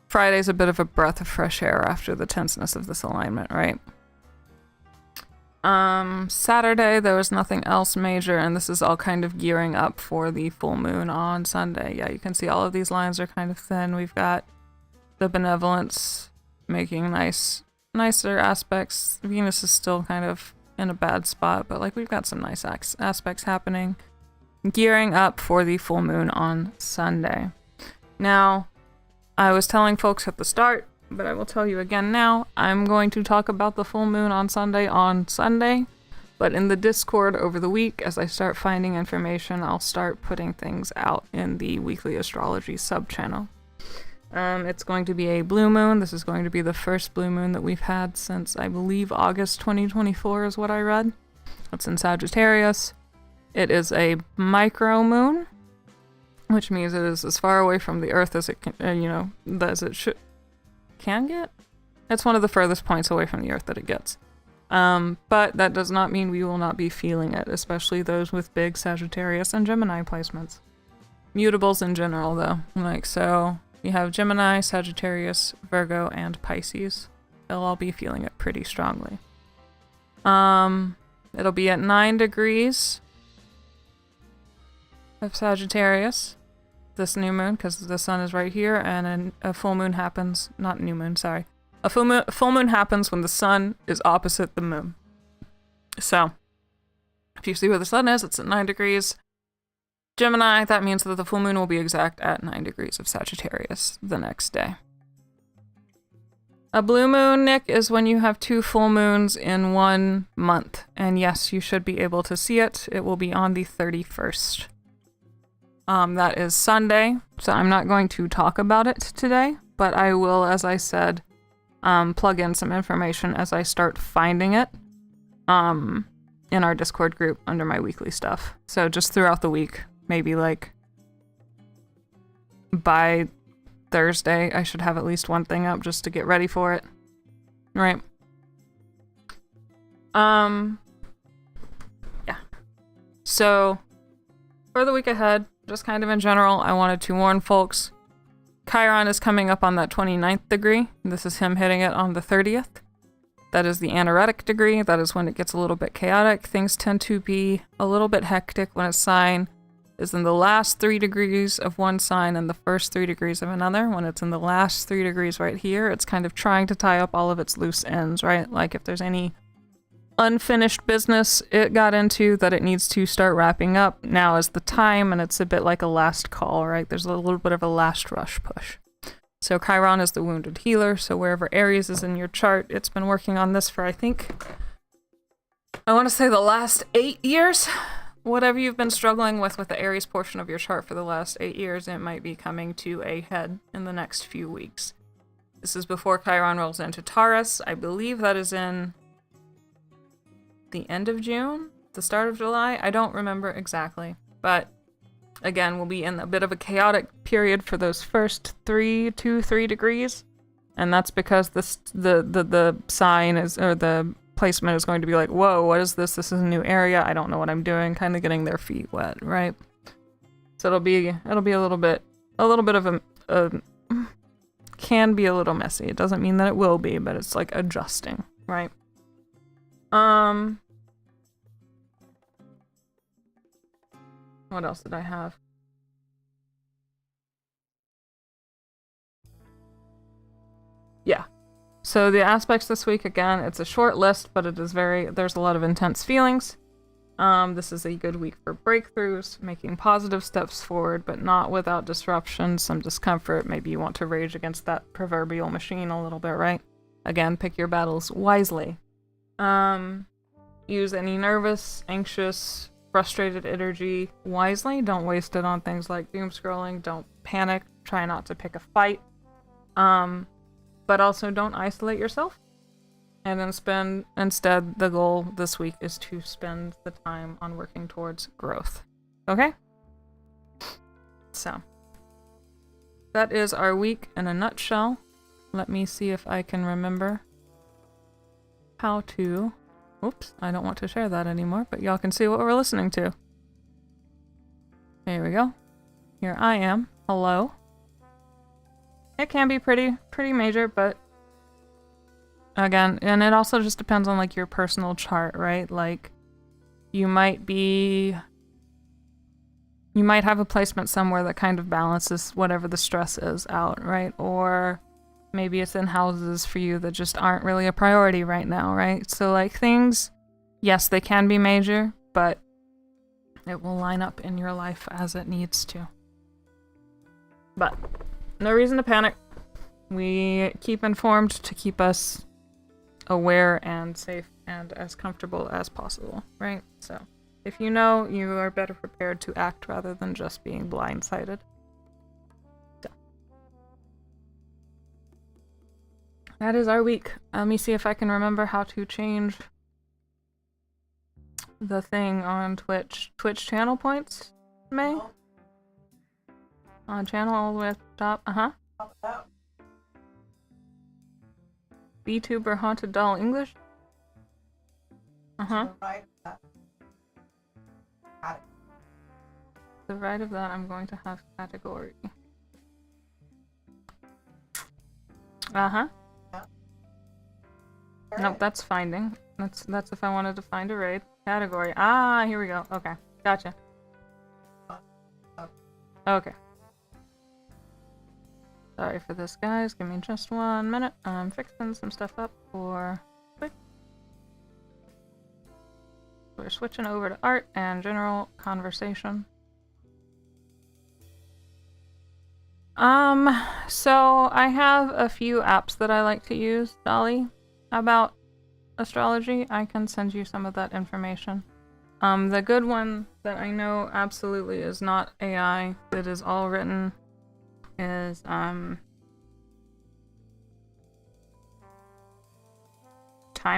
Speaker 1: Friday's a bit of a breath of fresh air after the tenseness of this alignment, right? Saturday, there was nothing else major, and this is all kind of gearing up for the full moon on Sunday. Yeah, you can see all of these lines are kind of thin. We've got the benevolence making nicer aspects. Venus is still kind of in a bad spot, but like we've got some nice aspects happening. Gearing up for the full moon on Sunday. Now, I was telling folks at the start, but I will tell you again now, I'm going to talk about the full moon on Sunday, but in the Discord over the week, as I start finding information, I'll start putting things out in the weekly astrology sub-channel. It's going to be a blue moon. This is going to be the first blue moon that we've had since, I believe, August 2024 is what I read. It's in Sagittarius. It is a micro moon, which means it is as far away from the Earth as it can, as it can get. It's one of the furthest points away from the Earth that it gets. But that does not mean we will not be feeling it, especially those with big Sagittarius and Gemini placements. Mutables in general, though. So you have Gemini, Sagittarius, Virgo, and Pisces. They'll all be feeling it pretty strongly. It'll be at 9 degrees of Sagittarius, this new moon, because the sun is right here, and a full moon happens, not new moon, sorry. A full moon happens when the sun is opposite the moon. So, if you see where the sun is, it's at 9 degrees. Gemini, that means that the full moon will be exact at 9 degrees of Sagittarius the next day. A blue moon, Nick, is when you have 2 full moons in 1 month. And yes, you should be able to see it. It will be on the 31st. That is Sunday, so I'm not going to talk about it today, but I will, as I said, plug in some information as I start finding it in our Discord group under my weekly stuff. So just throughout the week, maybe like by Thursday, I should have at least one thing up just to get ready for it. Right. Yeah. So for the week ahead, just kind of in general, I wanted to warn folks. Chiron is coming up on that 29th degree. This is him hitting it on the 30th. That is the anaretic degree. That is when it gets a little bit chaotic. Things tend to be a little bit hectic when a sign is in the last 3 degrees of one sign and the first 3 degrees of another. When it's in the last 3 degrees right here, it's kind of trying to tie up all of its loose ends, right? Like if there's any unfinished business it got into that it needs to start wrapping up, now is the time, and it's a bit like a last call, right? There's a little bit of a last rush push. So Chiron is the wounded healer, so wherever Aries is in your chart, it's been working on this for, I want to say the last 8 years. Whatever you've been struggling with the Aries portion of your chart for the last 8 years, it might be coming to a head in the next few weeks. This is before Chiron rolls into Taurus. I believe that is in the end of June, the start of July. I don't remember exactly, but again, we'll be in a bit of a chaotic period for those first 3 degrees, and that's because the sign is, or the placement is going to be like, whoa, what is this? This is a new area. I don't know what I'm doing. Kind of getting their feet wet, right? So it'll be a little bit of a can be a little messy. It doesn't mean that it will be, but it's like adjusting, right? What else did I have? Yeah. So the aspects this week, again, it's a short list, but it is there's a lot of intense feelings. This is a good week for breakthroughs, making positive steps forward, but not without disruption, some discomfort. Maybe you want to rage against that proverbial machine a little bit, right? Again, pick your battles wisely. Use any nervous, anxious, frustrated energy wisely. Don't waste it on things like doom scrolling. Don't panic. Try not to pick a fight. But also don't isolate yourself. And then instead, the goal this week is to spend the time on working towards growth. Okay? So, that is our week in a nutshell. Let me see if I can remember how to... Oops, I don't want to share that anymore, but y'all can see what we're listening to. There we go. Here I am. Hello. It can be pretty major, but again, and it also just depends on like your personal chart, right? Like you might have a placement somewhere that kind of balances whatever the stress is out, right? Or maybe it's in houses for you that just aren't really a priority right now, right? So like things, yes, they can be major, but it will line up in your life as it needs to. But no reason to panic. We keep informed to keep us aware and safe and as comfortable as possible, right? So if you know, you are better prepared to act rather than just being blindsided. So that is our week. Let me see if I can remember how to change the thing on Twitch. Twitch channel points, May? On channel all the way at the top. VTuber Haunted Doll English? To the right of that, I'm going to have category. Nope, that's finding. That's if I wanted to find a raid. Category. Ah, here we go. Okay, gotcha. Okay. Sorry for this, guys. Give me just 1 minute. I'm fixing some stuff up for quick. We're switching over to art and general conversation. So I have a few apps that I like to use, Dolly, about astrology. I can send you some of that information. The good one that I know absolutely is not AI, that is all written, is, Time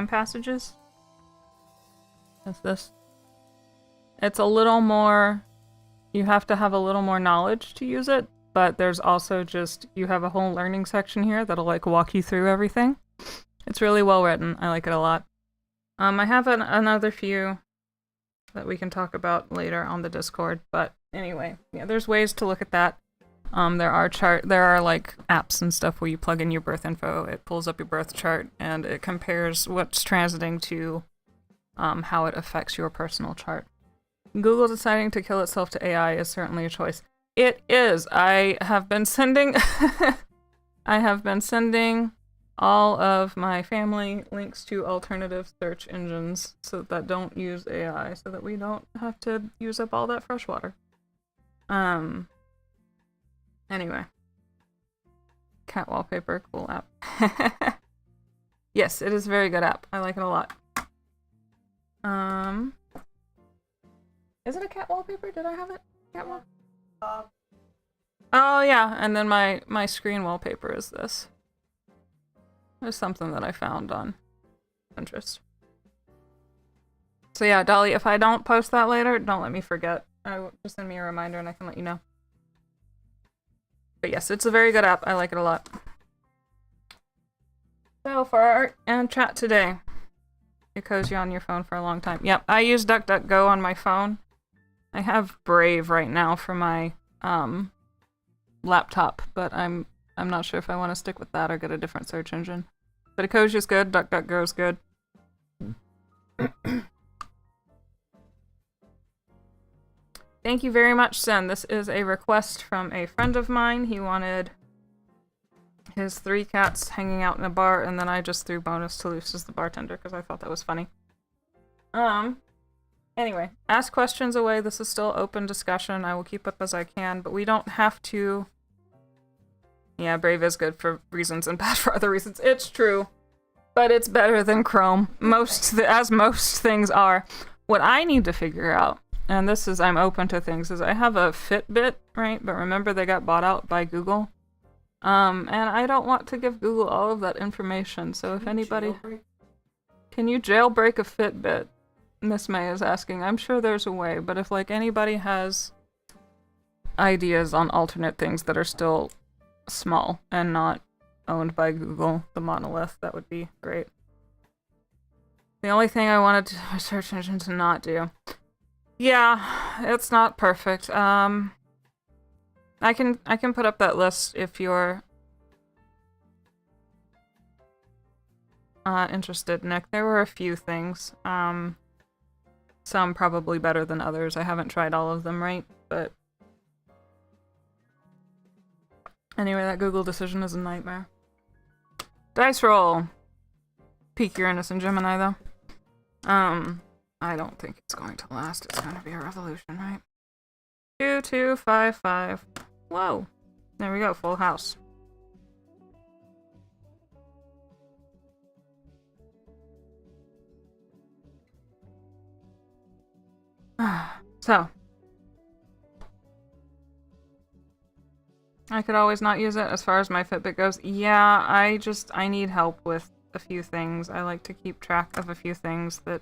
Speaker 1: Passages. Is this? It's a little more, you have to have a little more knowledge to use it, but there's also just, you have a whole learning section here that'll like walk you through everything. It's really well written. I like it a lot. I have another few that we can talk about later on the Discord, but anyway, yeah, there's ways to look at that. There are like apps and stuff where you plug in your birth info, it pulls up your birth chart, and it compares what's transiting to how it affects your personal chart. Google deciding to kill itself to AI is certainly a choice. It is. I have been sending all of my family links to alternative search engines so that don't use AI, so that we don't have to use up all that fresh water. Anyway. Cat wallpaper, cool app. Yes, it is a very good app. I like it a lot. Is it a cat wallpaper? Did I have it? Cat wallpaper? Oh yeah, and then my screen wallpaper is this. There's something that I found on Pinterest. So yeah, Dolly, if I don't post that later, don't let me forget. Just send me a reminder and I can let you know. But yes, it's a very good app. I like it a lot. So for our art and chat today, it cozy on your phone for a long time. Yep, I use DuckDuckGo on my phone. I have Brave right now for my laptop, but I'm not sure if I want to stick with that or get a different search engine. But Ecosia is good, DuckDuckGo is good. Thank you very much, Sen. This is a request from a friend of mine. He wanted his 3 cats hanging out in a bar, and then I just threw bonus to Luce as the bartender because I thought that was funny. Anyway, ask questions away. This is still open discussion. I will keep up as I can, but we don't have to. Yeah, Brave is good for reasons and bad for other reasons. It's true, but it's better than Chrome. As most things are. What I need to figure out, and this is, I'm open to things, is I have a Fitbit, right? But remember they got bought out by Google. And I don't want to give Google all of that information, so if anybody... Can you jailbreak a Fitbit? Miss May is asking. I'm sure there's a way, but if like anybody has ideas on alternate things that are still small and not owned by Google, the monolith, that would be great. The only thing I wanted my search engine to not do. Yeah, it's not perfect. I can put up that list if you're interested, Nick. There were a few things. Some probably better than others. I haven't tried all of them, right? But anyway, that Google decision is a nightmare. Dice roll. Peek your innocent Gemini, though. I don't think it's going to last. It's going to be a revolution, right? 2255. Whoa. There we go. Full house. So. I could always not use it as far as my Fitbit goes. Yeah, I need help with a few things. I like to keep track of a few things that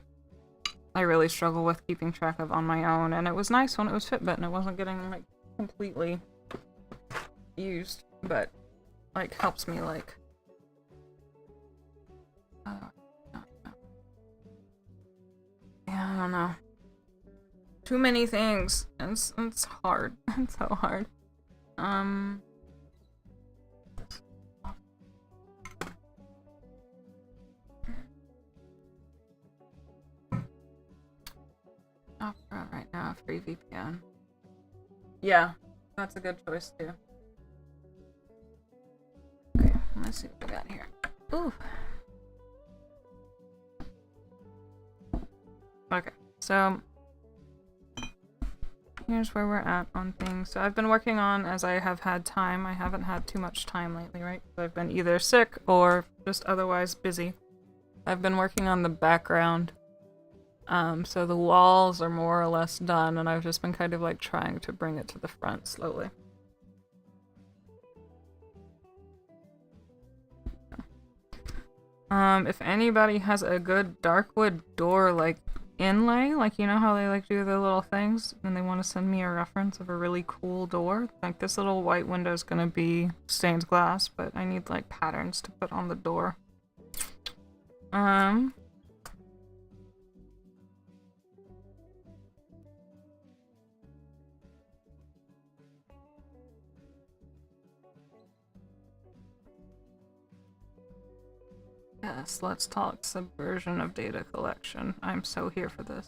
Speaker 1: I really struggle with keeping track of on my own. And it was nice when it was Fitbit and it wasn't getting, like, completely used. But, like, helps me, like... Yeah, I don't know. Too many things. It's hard. It's so hard. Opera right now, free VPN. Yeah, that's a good choice too. Okay, let's see what we got here. Ooh. Okay, so here's where we're at on things. So I've been working on as I have had time. I haven't had too much time lately, right? I've been either sick or just otherwise busy. I've been working on the background. So the walls are more or less done, and I've just been kind of like trying to bring it to the front slowly. If anybody has a good darkwood door, like, inlay, like, you know how they, like, do the little things, and they want to send me a reference of a really cool door, like, this little white window is gonna be stained glass, but I need, like, patterns to put on the door. Yes, let's talk subversion of data collection. I'm so here for this.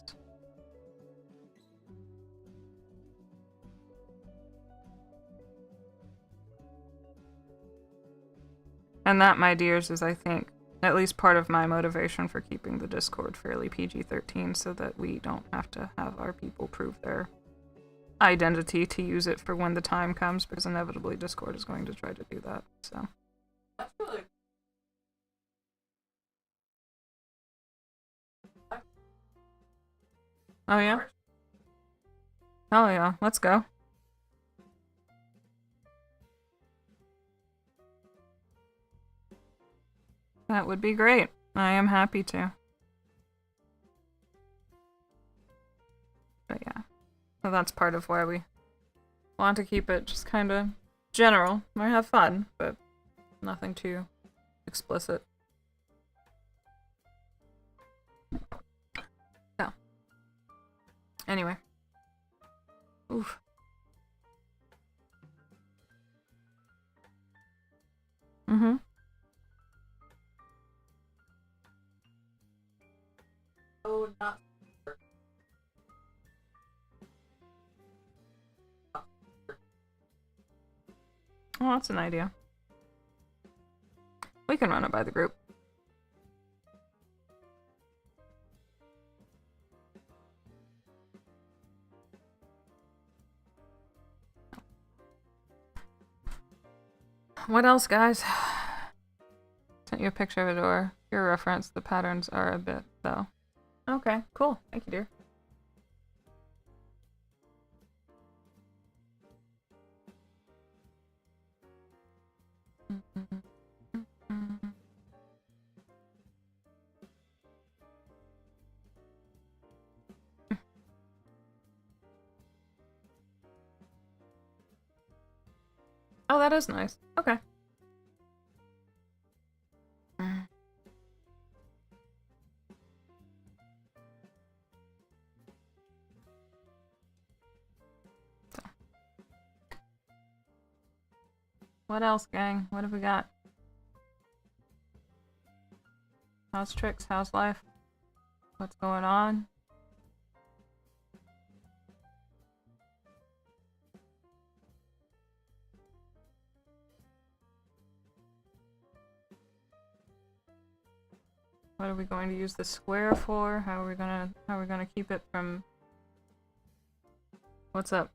Speaker 1: And that, my dears, is, I think, at least part of my motivation for keeping the Discord fairly PG-13, so that we don't have to have our people prove their identity to use it for when the time comes, because inevitably Discord is going to try to do that, so.
Speaker 2: That's really...
Speaker 1: Oh yeah? Hell yeah, let's go. That would be great. I am happy to. But yeah. So that's part of why we want to keep it just kind of general. We have fun, but nothing too explicit. So. Anyway. Oof. Mm-hmm.
Speaker 2: Oh, not...
Speaker 1: Oh, that's an idea. We can run it by the group. What else, guys? Sent you a picture of a door. For your reference, the patterns are a bit, though. Okay, cool. Thank you, dear. Oh, that is nice. Okay. So. What else, gang? What have we got? How's tricks? How's life? What's going on? What are we going to use the square for? How are we gonna keep it from... What's up?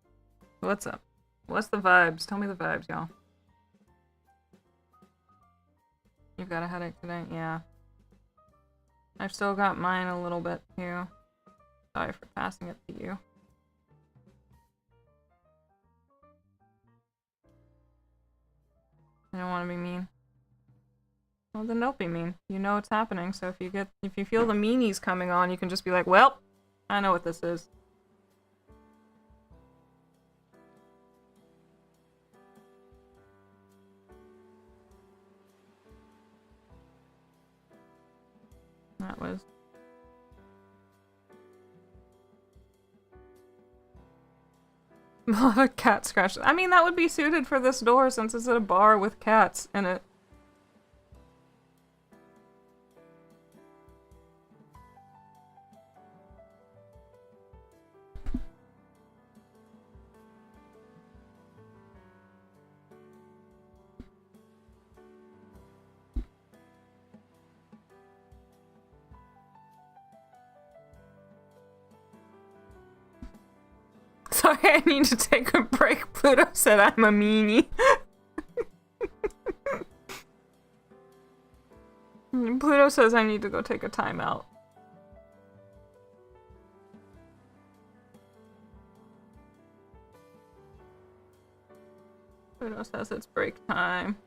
Speaker 1: What's up? What's the vibes? Tell me the vibes, y'all. You've got a headache today? Yeah. I've still got mine a little bit too. Sorry for passing it to you. I don't want to be mean. Well, then don't be mean. You know what's happening, so if you feel the meanies coming on, you can just be like, well, I know what this is. That was... Beloved cat scratch. I mean, that would be suited for this door since it's at a bar with cats in it. Sorry, I need to take a break. Pluto said I'm a meanie. Pluto says I need to go take a timeout. Pluto says it's break time.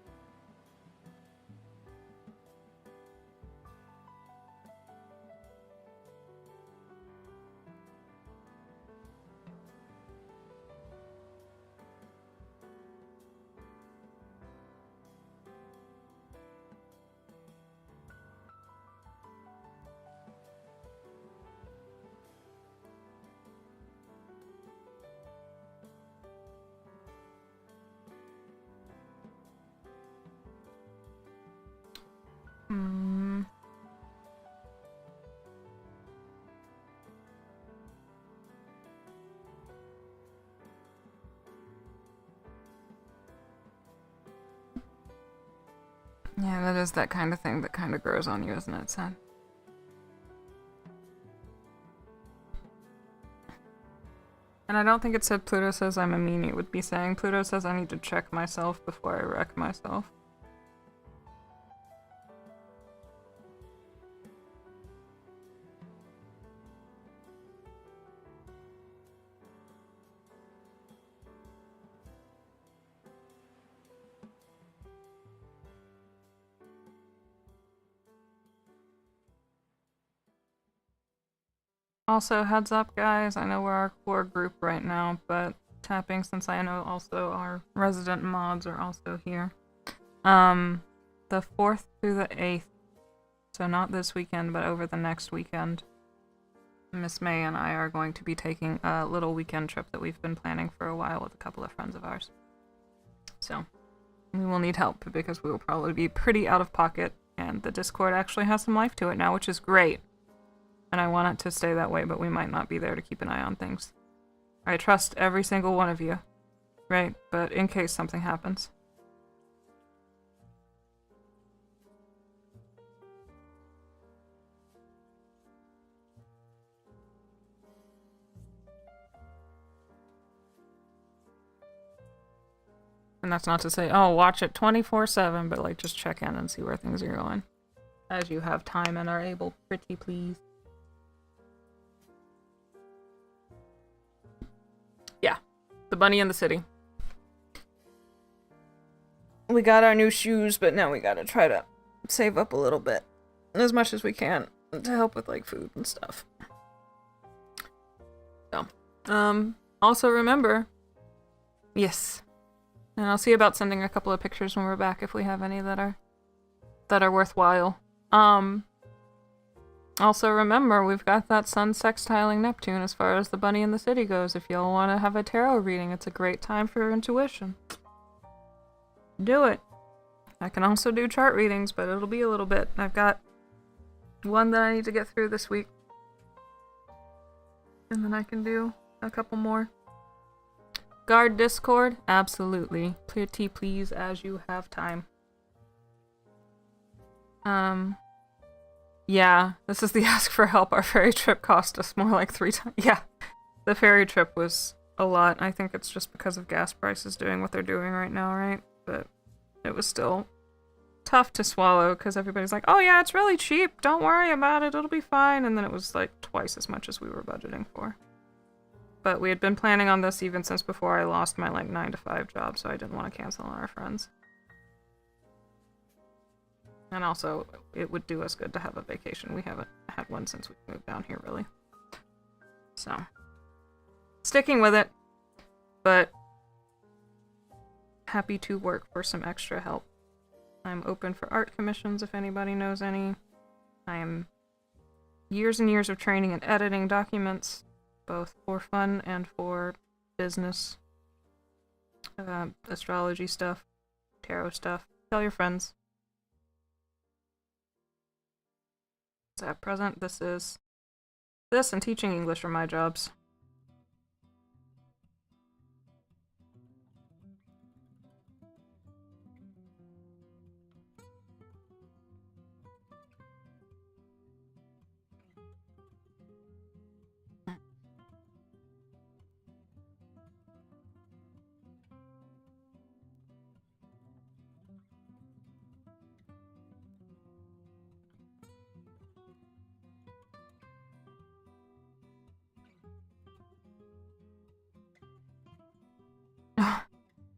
Speaker 1: Yeah, that is that kind of thing that kind of grows on you, isn't it, son? And I don't think it said Pluto says I'm a meanie. It would be saying Pluto says I need to check myself before I wreck myself. Also, heads up, guys, I know we're our core group right now, but tapping, since I know also our resident mods are also here. The 4th through the 8th, so not this weekend, but over the next weekend, Miss May and I are going to be taking a little weekend trip that we've been planning for a while with a couple of friends of ours. So, we will need help, because we will probably be pretty out of pocket, and the Discord actually has some life to it now, which is great. And I want it to stay that way, but we might not be there to keep an eye on things. I trust every single one of you, right? But in case something happens. And that's not to say, oh, watch it 24/7, but like just check in and see where things are going. As you have time and are able, pretty please. Yeah, the bunny in the city. We got our new shoes, but now we gotta try to save up a little bit. As much as we can to help with like food and stuff. So, also remember, yes. And I'll see about sending a couple of pictures when we're back if we have any that are worthwhile. Also remember, we've got that sun sextiling Neptune as far as the bunny in the city goes. If y'all want to have a tarot reading, it's a great time for your intuition. Do it. I can also do chart readings, but it'll be a little bit. I've got one that I need to get through this week. And then I can do a couple more. Guard Discord? Absolutely. Pretty please as you have time. Yeah, this is the ask for help. Our ferry trip cost us more like 3 times. Yeah, the ferry trip was a lot. I think it's just because of gas prices doing what they're doing right now, right? But it was still tough to swallow because everybody's like, oh yeah, it's really cheap. Don't worry about it. It'll be fine. And then it was like twice as much as we were budgeting for. But we had been planning on this even since before I lost my like 9-to-5 job, so I didn't want to cancel on our friends. And also, it would do us good to have a vacation. We haven't had one since we moved down here, really. So, sticking with it, but happy to work for some extra help. I'm open for art commissions if anybody knows any. I am years and years of training in editing documents, both for fun and for business. Astrology stuff, tarot stuff. Tell your friends. So at present, this and teaching English are my jobs.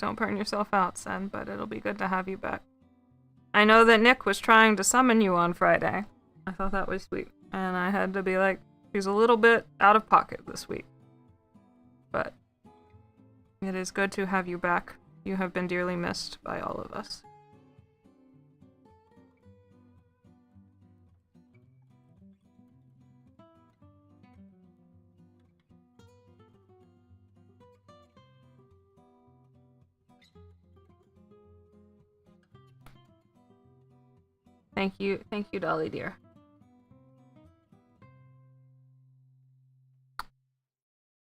Speaker 1: Don't burn yourself out, Sen, but it'll be good to have you back. I know that Nick was trying to summon you on Friday. I thought that was sweet. And I had to be like, he's a little bit out of pocket this week. But it is good to have you back. You have been dearly missed by all of us. Thank you, Dolly dear.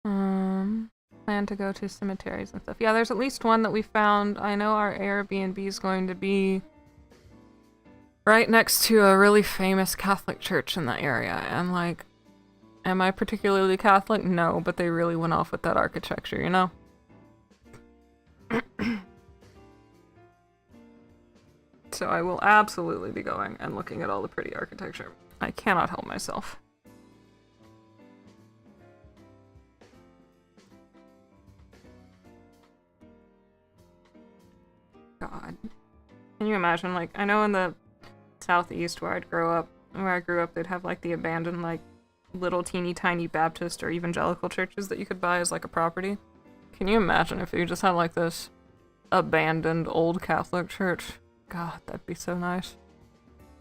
Speaker 1: Plan to go to cemeteries and stuff. Yeah, there's at least one that we found. I know our Airbnb is going to be right next to a really famous Catholic church in the area, and like, am I particularly Catholic? No, but they really went off with that architecture, you know? So I will absolutely be going and looking at all the pretty architecture. I cannot help myself. God. Can you imagine, like, I know in the southeast where I grew up, they'd have like the abandoned, like, little teeny tiny Baptist or evangelical churches that you could buy as like a property. Can you imagine if you just had like this abandoned old Catholic church? God, that'd be so nice.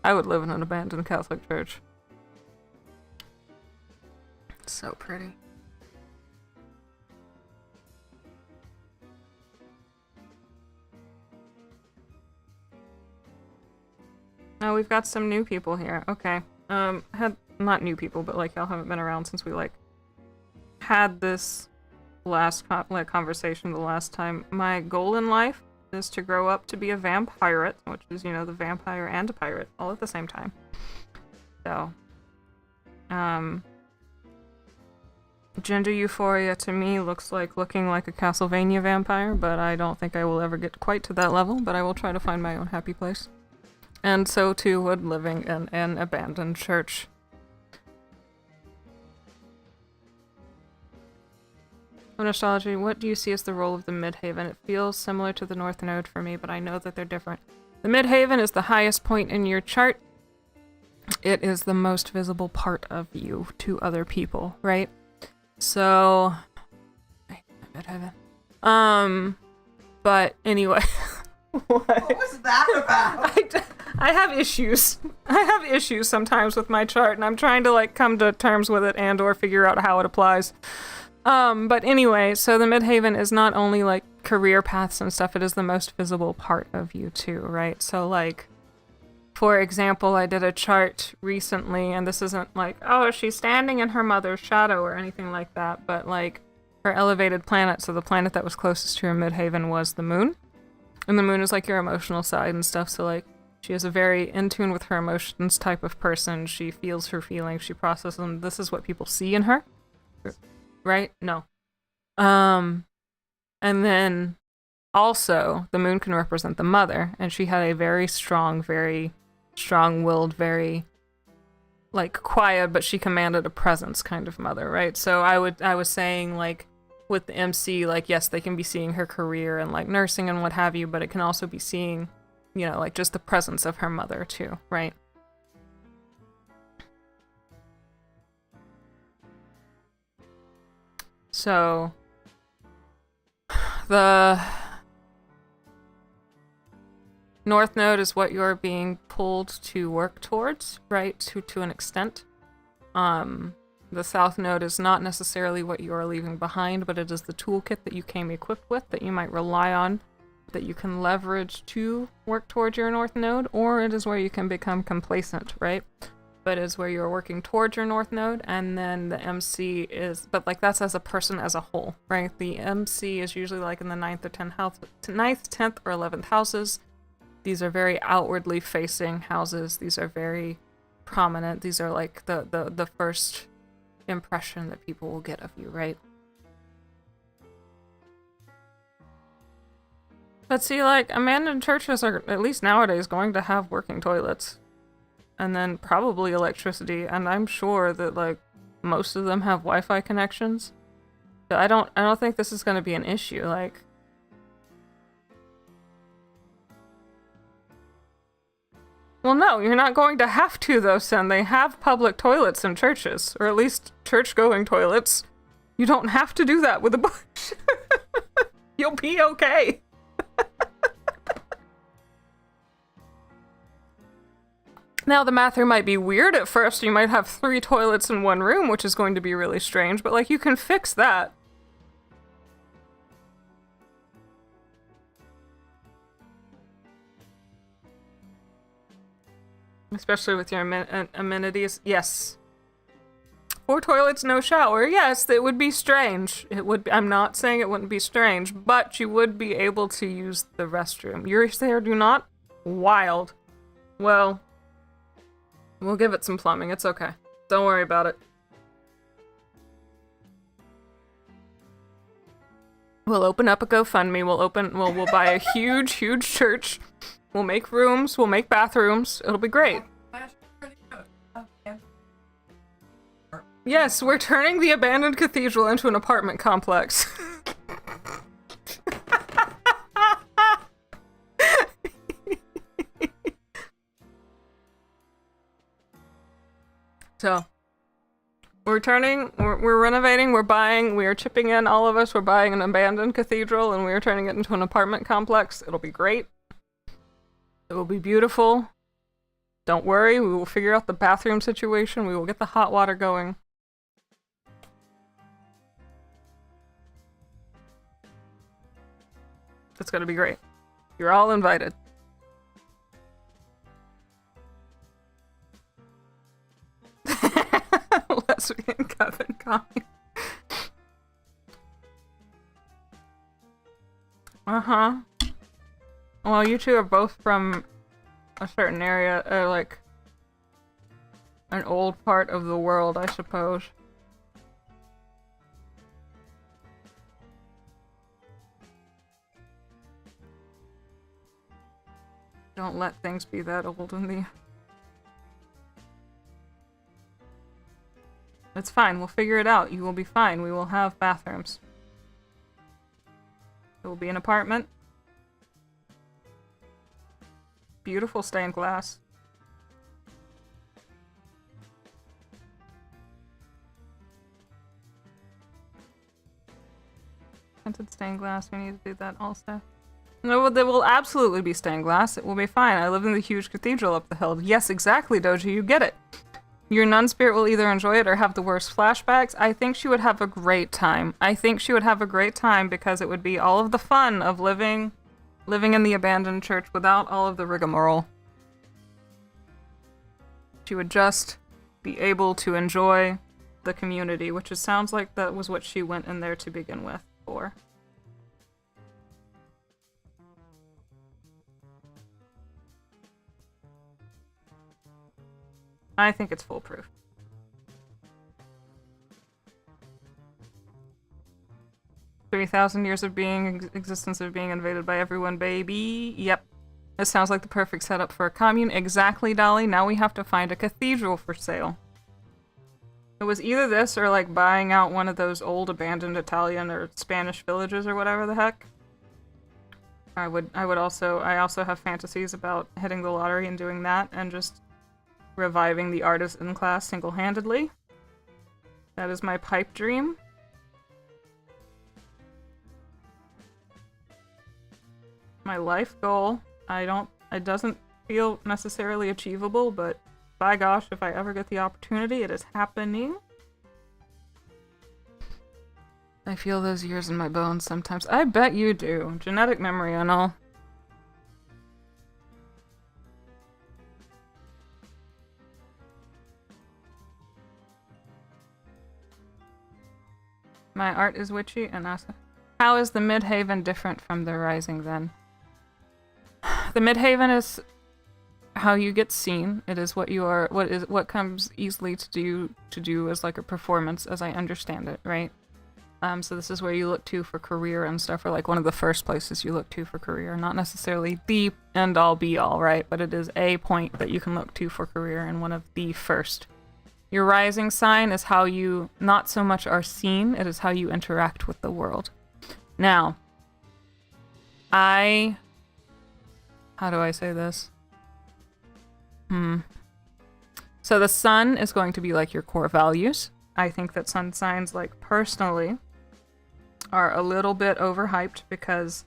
Speaker 1: I would live in an abandoned Catholic church. So pretty. Oh, we've got some new people here. Okay. Not new people, but like y'all haven't been around since we like had this last conversation the last time. My goal in life is to grow up to be a vampirate, which is, you know, the vampire and a pirate all at the same time. So, gender euphoria to me looks like looking like a Castlevania vampire, but I don't think I will ever get quite to that level, but I will try to find my own happy place. And so too would living in an abandoned church. In astrology, what do you see as the role of the midhaven? It feels similar to the north node for me, but I know that they're different. The midhaven is the highest point in your chart. It is the most visible part of you to other people, right? So, midhaven. But anyway,
Speaker 2: What was that about?
Speaker 1: I have issues. I have issues sometimes with my chart, and I'm trying to like come to terms with it and or figure out how it applies. But anyway, so the midhaven is not only like career paths and stuff, it is the most visible part of you too, right? So like, for example, I did a chart recently, and this isn't like, oh, she's standing in her mother's shadow or anything like that, but like her elevated planet, so the planet that was closest to her midhaven was the moon. And the moon is like your emotional side and stuff, so like She is a very in tune with her emotions type of person. She feels her feelings. She processes them. This is what people see in her. Right? No. And then also the moon can represent the mother, and she had a very strong-willed, very like quiet, but she commanded a presence kind of mother, right? So I was saying like with the MC, like yes, they can be seeing her career and like nursing and what have you, but it can also be seeing, you know, like just the presence of her mother too, right? So the North Node is what you're being pulled to work towards, right? To an extent. The South Node is not necessarily what you are leaving behind, but it is the toolkit that you came equipped with that you might rely on, that you can leverage to work towards your North Node, or it is where you can become complacent, right? But it's where you're working towards your North Node, and then the MC is, but like that's as a person as a whole, right? The MC is usually like in the 9th or 10th or 11th houses. These are very outwardly facing houses. These are very prominent. These are like the first impression that people will get of you, right? But see, like, abandoned churches are, at least nowadays, going to have working toilets. And then probably electricity, and I'm sure that, like, most of them have Wi-Fi connections. So I don't think this is gonna be an issue, like... Well, no, you're not going to have to, though, Sen. They have public toilets in churches, or at least church-going toilets. You don't have to do that with a bush. You'll be okay. Now, the math here might be weird at first. You might have 3 toilets in one room, which is going to be really strange, but, like, you can fix that. Especially with your amenities. Yes. 4 toilets, no shower. Yes, it would be strange. It would be, I'm not saying it wouldn't be strange, but you would be able to use the restroom. You're there, do not? Wild. Well, we'll give it some plumbing. It's okay. Don't worry about it. We'll open up a GoFundMe. We'll buy a huge church. We'll make rooms, we'll make bathrooms, it'll be great. Yes, we're turning the abandoned cathedral into an apartment complex. So, we're renovating, we're buying, we are chipping in, all of us, we're buying an abandoned cathedral and we're turning it into an apartment complex. It'll be great. It will be beautiful. Don't worry, we will figure out the bathroom situation. We will get the hot water going. It's gonna be great. You're all invited. Lesbian coven commune. Uh-huh. Well, you two are both from a certain area, like an old part of the world, I suppose. Don't let things be that old in the... It's fine, we'll figure it out. You will be fine. We will have bathrooms. It will be an apartment. Beautiful stained glass. Tinted stained glass, we need to do that also. No, there will absolutely be stained glass. It will be fine. I live in the huge cathedral up the hill. Yes, exactly, Doji, you get it. Your nun spirit will either enjoy it or have the worst flashbacks. I think she would have a great time. I think she would have a great time because it would be all of the fun of living in the abandoned church without all of the rigmarole. She would just be able to enjoy the community, which sounds like that was what she went in there to begin with for. I think it's foolproof. $3,000 years of existence of being invaded by everyone, baby. Yep. This sounds like the perfect setup for a commune. Exactly, Dolly. Now we have to find a cathedral for sale. It was either this or like buying out one of those old abandoned Italian or Spanish villages or whatever the heck. I also have fantasies about hitting the lottery and doing that and just reviving the artisan class single-handedly. That is my pipe dream. My life goal. It doesn't feel necessarily achievable, but by gosh, if I ever get the opportunity, it is happening. I feel those years in my bones sometimes. I bet you do. Genetic memory and all. My art is witchy and awesome. How is the Midhaven different from the Rising then? The Midhaven is how you get seen. It is what comes easily to do as like a performance, as I understand it, right? So this is where you look to for career and stuff, or like one of the first places you look to for career. Not necessarily the end all be all, right? But it is a point that you can look to for career and one of the first. Your rising sign is how you not so much are seen, it is how you interact with the world. Now, how do I say this? So the sun is going to be like your core values. I think that sun signs, like personally, are a little bit overhyped because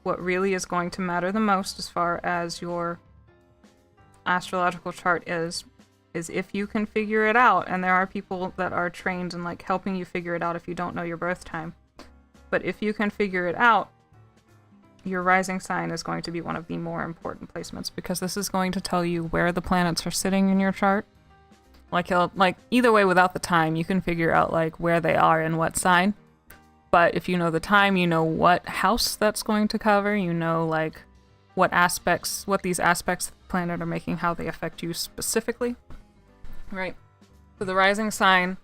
Speaker 1: what really is going to matter the most as far as your astrological chart is if you can figure it out, and there are people that are trained in like helping you figure it out if you don't know your birth time. But if you can figure it out, your rising sign is going to be one of the more important placements because this is going to tell you where the planets are sitting in your chart. Like either way, without the time, you can figure out like where they are in what sign. But if you know the time, you know what house that's going to cover. You know like what these aspects of the planet are making, how they affect you specifically. Right. So the rising sign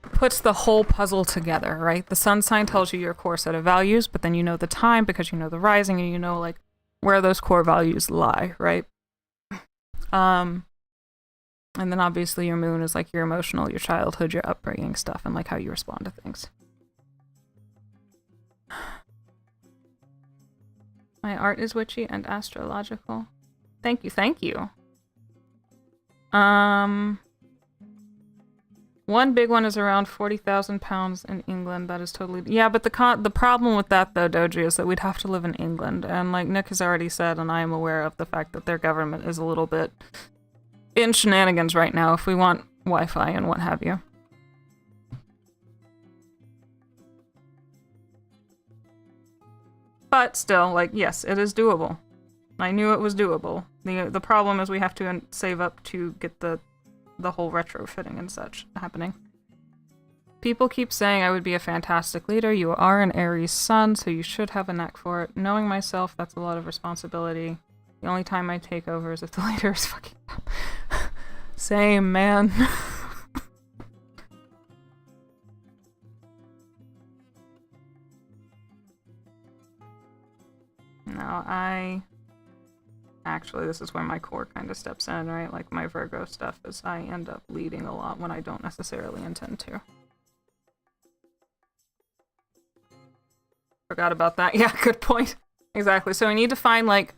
Speaker 1: puts the whole puzzle together, right? The sun sign tells you your core set of values, but then you know the time because you know the rising and you know like where those core values lie, right? And then obviously your moon is like your emotional, your childhood, your upbringing stuff, and like how you respond to things. My art is witchy and astrological. Thank you, thank you. One big one is around 40,000 pounds in England. That is totally... Yeah, but the problem with that, though, Doji, is that we'd have to live in England. And like Nick has already said, and I am aware of the fact that their government is a little bit in shenanigans right now if we want Wi-Fi and what have you. But still, like, yes, it is doable. I knew it was doable. The problem is we have to save up to get the whole retrofitting and such happening. People keep saying I would be a fantastic leader. You are an Aries sun, so you should have a knack for it. Knowing myself, that's a lot of responsibility. The only time I take over is if the leader is fucking dumb. Same, man. No, actually, this is where my core kind of steps in, right? Like my Virgo stuff is I end up leading a lot when I don't necessarily intend to. Forgot about that. Yeah, good point. Exactly. So we need to find like...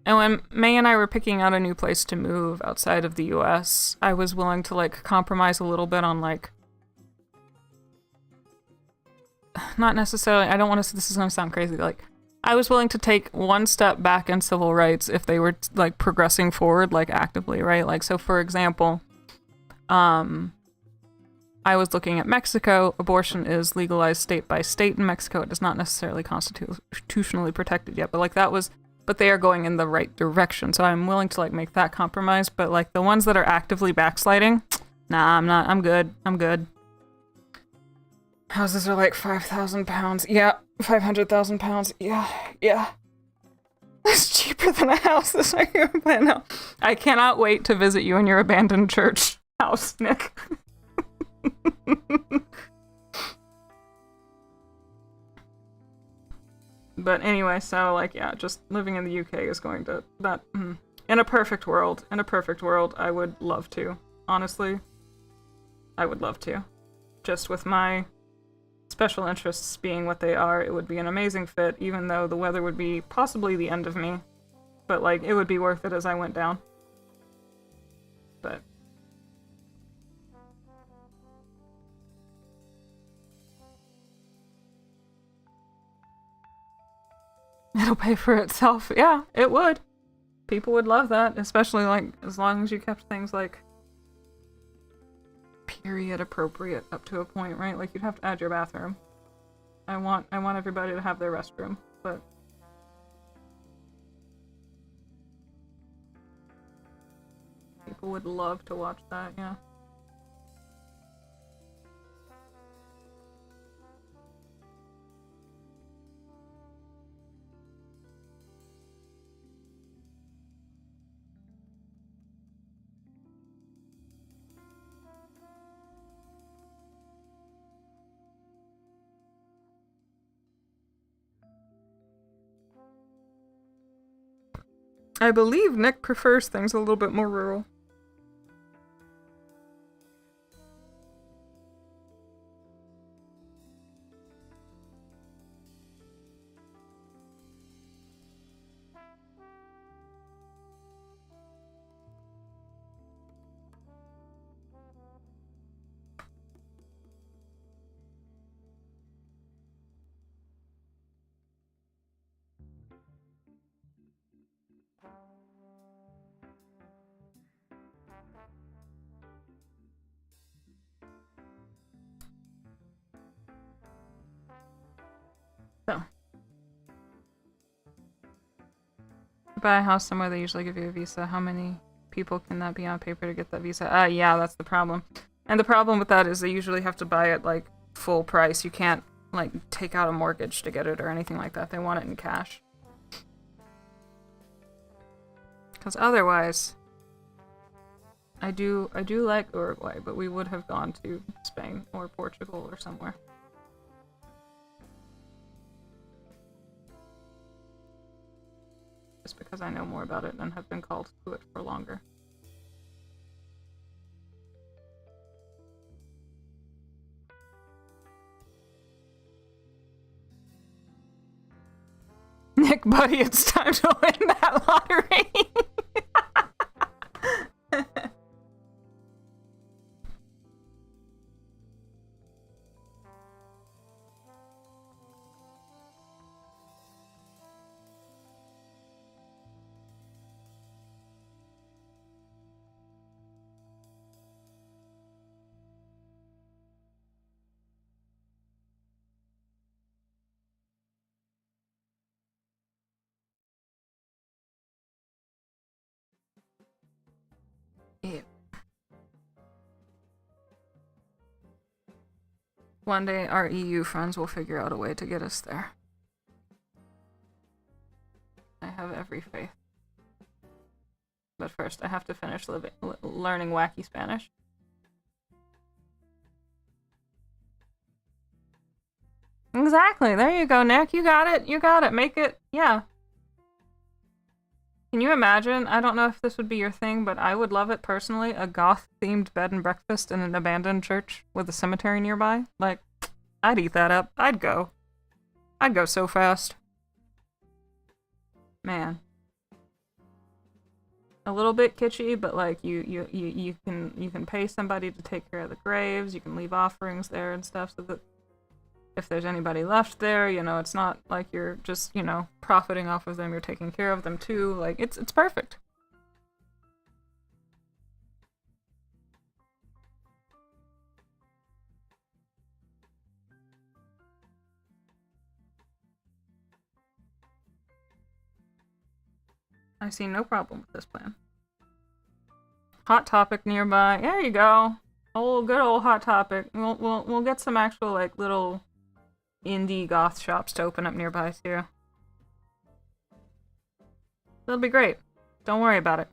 Speaker 1: And when May and I were picking out a new place to move outside of the US, I was willing to like compromise a little bit on like... Not necessarily... I don't want to... This is going to sound crazy. Like, I was willing to take one step back in civil rights if they were like progressing forward like actively, right? Like, so for example, I was looking at Mexico. Abortion is legalized state by state in Mexico. It is not necessarily constitutionally protected yet, but like but they are going in the right direction. So I'm willing to like make that compromise, but like the ones that are actively backsliding, nah, I'm not. I'm good. Houses are like 5,000 pounds. Yeah, 500,000 pounds. Yeah. It's cheaper than a house. This is your plan now. I cannot wait to visit you in your abandoned church house, Nick. But anyway, so like, yeah, just living in the UK is going to in a perfect world, I would love to. Honestly, I would love to. Just with my special interests being what they are, it would be an amazing fit, even though the weather would be possibly the end of me. But like, it would be worth it as I went down. But it'll pay for itself. Yeah, it would. People would love that, especially like as long as you kept things like period appropriate up to a point, right? Like you'd have to add your bathroom. I want everybody to have their restroom, but people would love to watch that, yeah. I believe Nick prefers things a little bit more rural. So, buy a house somewhere, they usually give you a visa. How many people can that be on paper to get that visa? Yeah, that's the problem. And the problem with that is they usually have to buy it, like, full price. You can't, like, take out a mortgage to get it or anything like that. They want it in cash. Because otherwise, I do like Uruguay, but we would have gone to Spain or Portugal or somewhere. Just because I know more about it and have been called to it for longer. Nick, buddy, it's time to win that lottery! Yeah. One day our EU friends will figure out a way to get us there. I have every faith. But first, I have to finish learning wacky Spanish. Exactly. There you go, Nick. You got it. You got it. Make it. Yeah. Can you imagine? I don't know if this would be your thing, but I would love it personally. A goth-themed bed and breakfast in an abandoned church with a cemetery nearby. Like, I'd eat that up. I'd go. I'd go so fast. Man. A little bit kitschy, but like you can pay somebody to take care of the graves. You can leave offerings there and stuff, so that if there's anybody left there, you know, it's not like you're just, you know, profiting off of them. You're taking care of them too. Like it's perfect. I see no problem with this plan. Hot Topic nearby. There you go. Oh, good old Hot Topic. We'll get some actual like little indie goth shops to open up nearby too. It'll be great. Don't worry about it.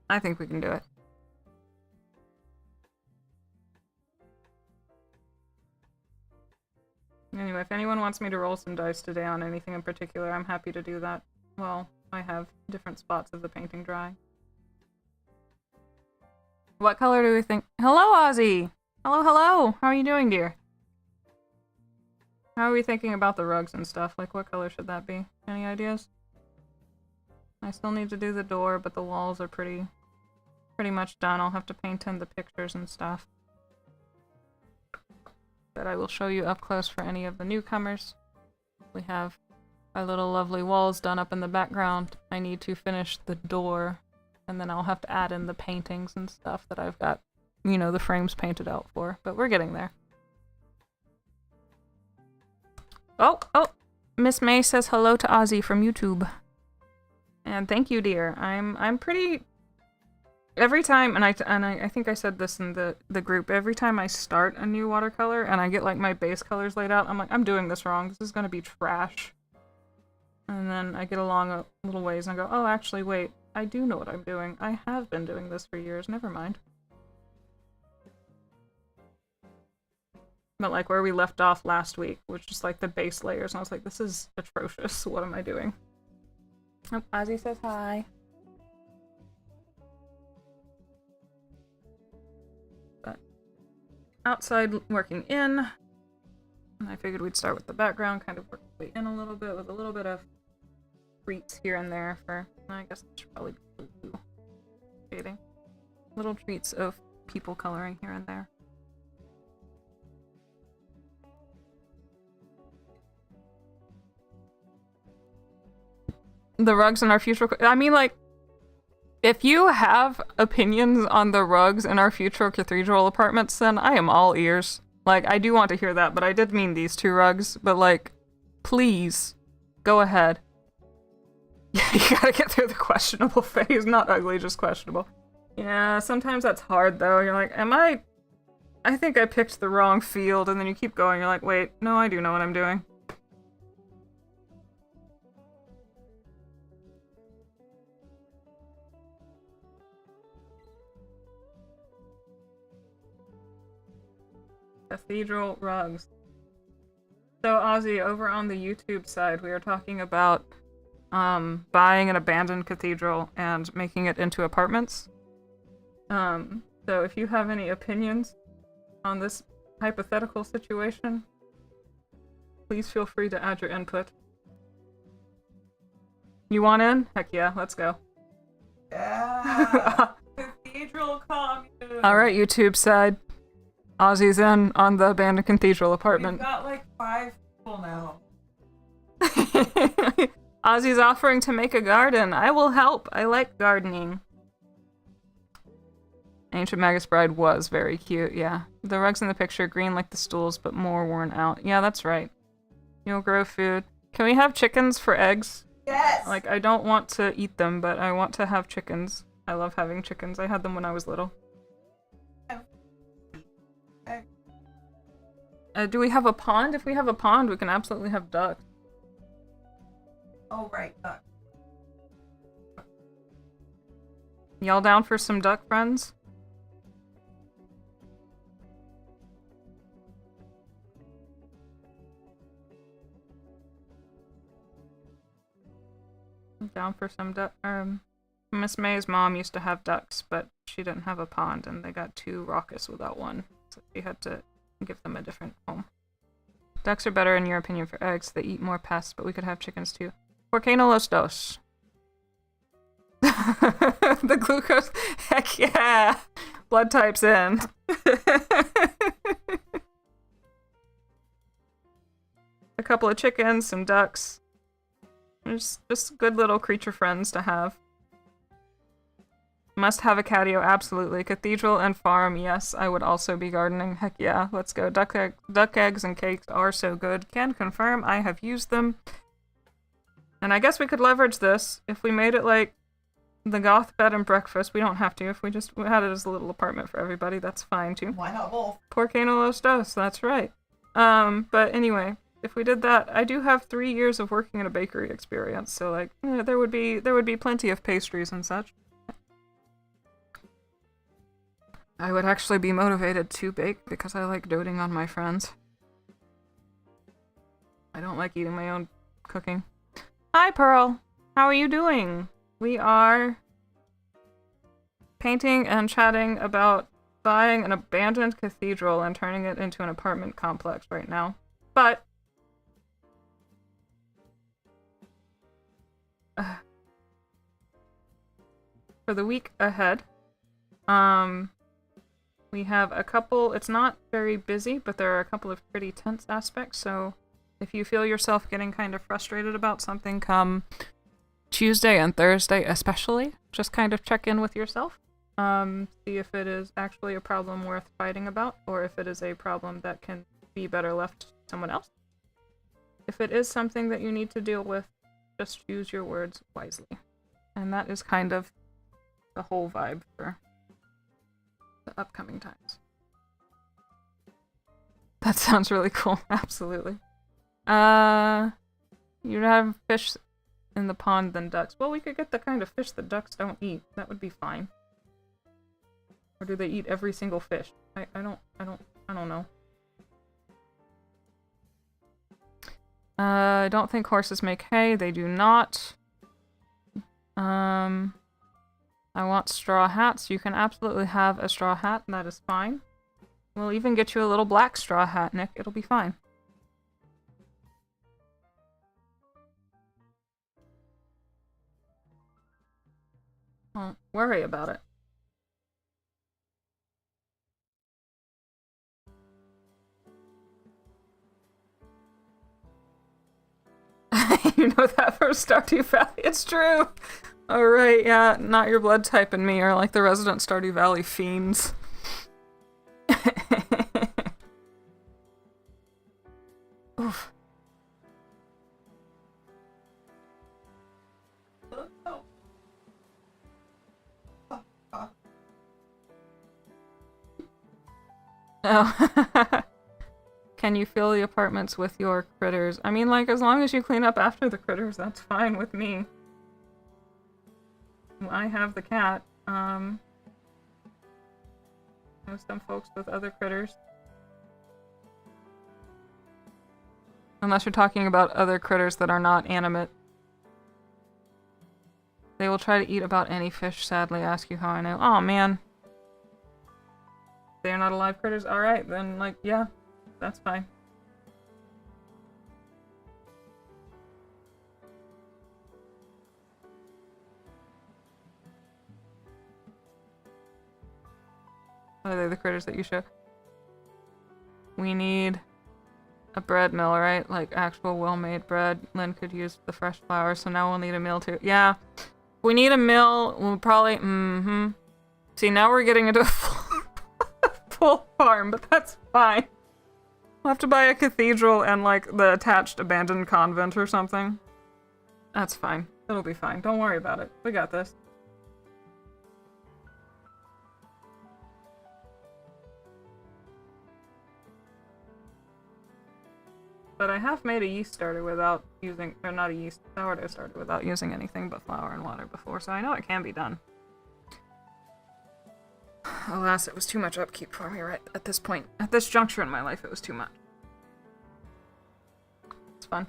Speaker 1: I think we can do it. Anyway, if anyone wants me to roll some dice today on anything in particular, I'm happy to do that. Well, I have different spots of the painting dry. What color do we think? Hello, Ozzy! Hello, hello! How are you doing, dear? How are we thinking about the rugs and stuff? Like, what color should that be? Any ideas? I still need to do the door, but the walls are pretty much done. I'll have to paint in the pictures and stuff that I will show you up close for any of the newcomers. We have our little lovely walls done up in the background. I need to finish the door, and then I'll have to add in the paintings and stuff that I've got, you know, the frames painted out for, but we're getting there. Oh, Miss May says hello to Ozzy from YouTube. And thank you, dear. I'm pretty... Every time, and I think I said this in the group, every time I start a new watercolor and I get like my base colors laid out, I'm like, I'm doing this wrong. This is gonna be trash. And then I get along a little ways and I go, oh, actually, wait, I do know what I'm doing. I have been doing this for years. Never mind. But like where we left off last week, which is like the base layers, and I was like, this is atrocious. What am I doing? Oh, Ozzy says hi. But outside working in, and I figured we'd start with the background, kind of work the way in a little bit with a little bit of treats here and there for, I guess it should probably be blue shading. Little treats of people coloring here and there. The rugs in our future... I mean, like, if you have opinions on the rugs in our future cathedral apartments, then I am all ears. Like, I do want to hear that, but I did mean these two rugs. But, like, please, go ahead. You gotta get through the questionable phase. Not ugly, just questionable. Yeah, sometimes that's hard, though. You're like, I think I picked the wrong field, and then you keep going. You're like, wait, no, I do know what I'm doing. Cathedral rugs. So Ozzy, over on the YouTube side, we are talking about buying an abandoned cathedral and making it into apartments. So if you have any opinions on this hypothetical situation, please feel free to add your input. You want in? Heck yeah, let's go.
Speaker 2: Yeah! Cathedral commune!
Speaker 1: Alright, YouTube side. Ozzy's in on the abandoned cathedral apartment.
Speaker 2: We've got like 5 people now.
Speaker 1: Ozzy's offering to make a garden. I will help. I like gardening. Ancient Magus Bride was very cute, yeah. The rugs in the picture, green like the stools, but more worn out. Yeah, that's right. You'll grow food. Can we have chickens for eggs?
Speaker 2: Yes!
Speaker 1: Like, I don't want to eat them, but I want to have chickens. I love having chickens. I had them when I was little. Do we have a pond? If we have a pond, we can absolutely have ducks.
Speaker 2: Oh, right, duck.
Speaker 1: Y'all down for some duck friends? I'm down for some duck. Miss May's mom used to have ducks, but she didn't have a pond, and they got too raucous without one, so she had to give them a different home. Ducks are better in your opinion for eggs. They eat more pests, but we could have chickens too. ¿Por qué no los dos? The glucose. Heck yeah! Blood types in. A couple of chickens, some ducks. Just good little creature friends to have. Must have a catio, absolutely. Cathedral and farm, yes, I would also be gardening. Heck yeah, let's go. Duck eggs and cakes are so good. Can confirm I have used them. And I guess we could leverage this if we made it like the goth bed and breakfast. We don't have to. If we had it as a little apartment for everybody, that's fine too.
Speaker 2: Why not both?
Speaker 1: Por qué no los dos? That's right. But anyway, if we did that, I do have 3 years of working in a bakery experience, so like there would be plenty of pastries and such. I would actually be motivated to bake because I like doting on my friends. I don't like eating my own cooking. Hi, Pearl. How are you doing? We are painting and chatting about buying an abandoned cathedral and turning it into an apartment complex right now. But for the week ahead, we have a couple, it's not very busy, but there are a couple of pretty tense aspects, so if you feel yourself getting kind of frustrated about something come Tuesday and Thursday especially, just kind of check in with yourself. See if it is actually a problem worth fighting about, or if it is a problem that can be better left to someone else. If it is something that you need to deal with, just use your words wisely. And that is kind of the whole vibe for the upcoming times. That sounds really cool, absolutely. You'd have fish in the pond than ducks. Well, we could get the kind of fish that ducks don't eat. That would be fine. Or do they eat every single fish? I don't know. I don't think horses make hay. They do not. I want straw hats. You can absolutely have a straw hat, and that is fine. We'll even get you a little black straw hat, Nick. It'll be fine. Don't worry about it. You know that from Stardew Valley. It's true. Oh, right, yeah. Not your blood type and me are like the resident Stardew Valley fiends. Oof. Oh. Can you fill the apartments with your critters? I mean, like, as long as you clean up after the critters, that's fine with me. I have the cat. I have some folks with other critters. Unless you're talking about other critters that are not animate. They will try to eat about any fish, sadly. Ask you how I know. Oh man. They are not alive critters? Alright, then, like, yeah. That's fine. Are they the critters that you show? We need a bread mill, right? Like actual well-made bread. Lynn could use the fresh flour, so now we'll need a mill too. Yeah. If we need a mill, we'll probably... See, now we're getting into a full farm, but that's fine. We'll have to buy a cathedral and, like, the attached abandoned convent or something. That's fine. It'll be fine. Don't worry about it. We got this. But I have made a yeast starter without using, or not a yeast, sourdough starter without using anything but flour and water before, so I know it can be done. Alas, it was too much upkeep for me right at this point. At this juncture in my life, it was too much. It's fun.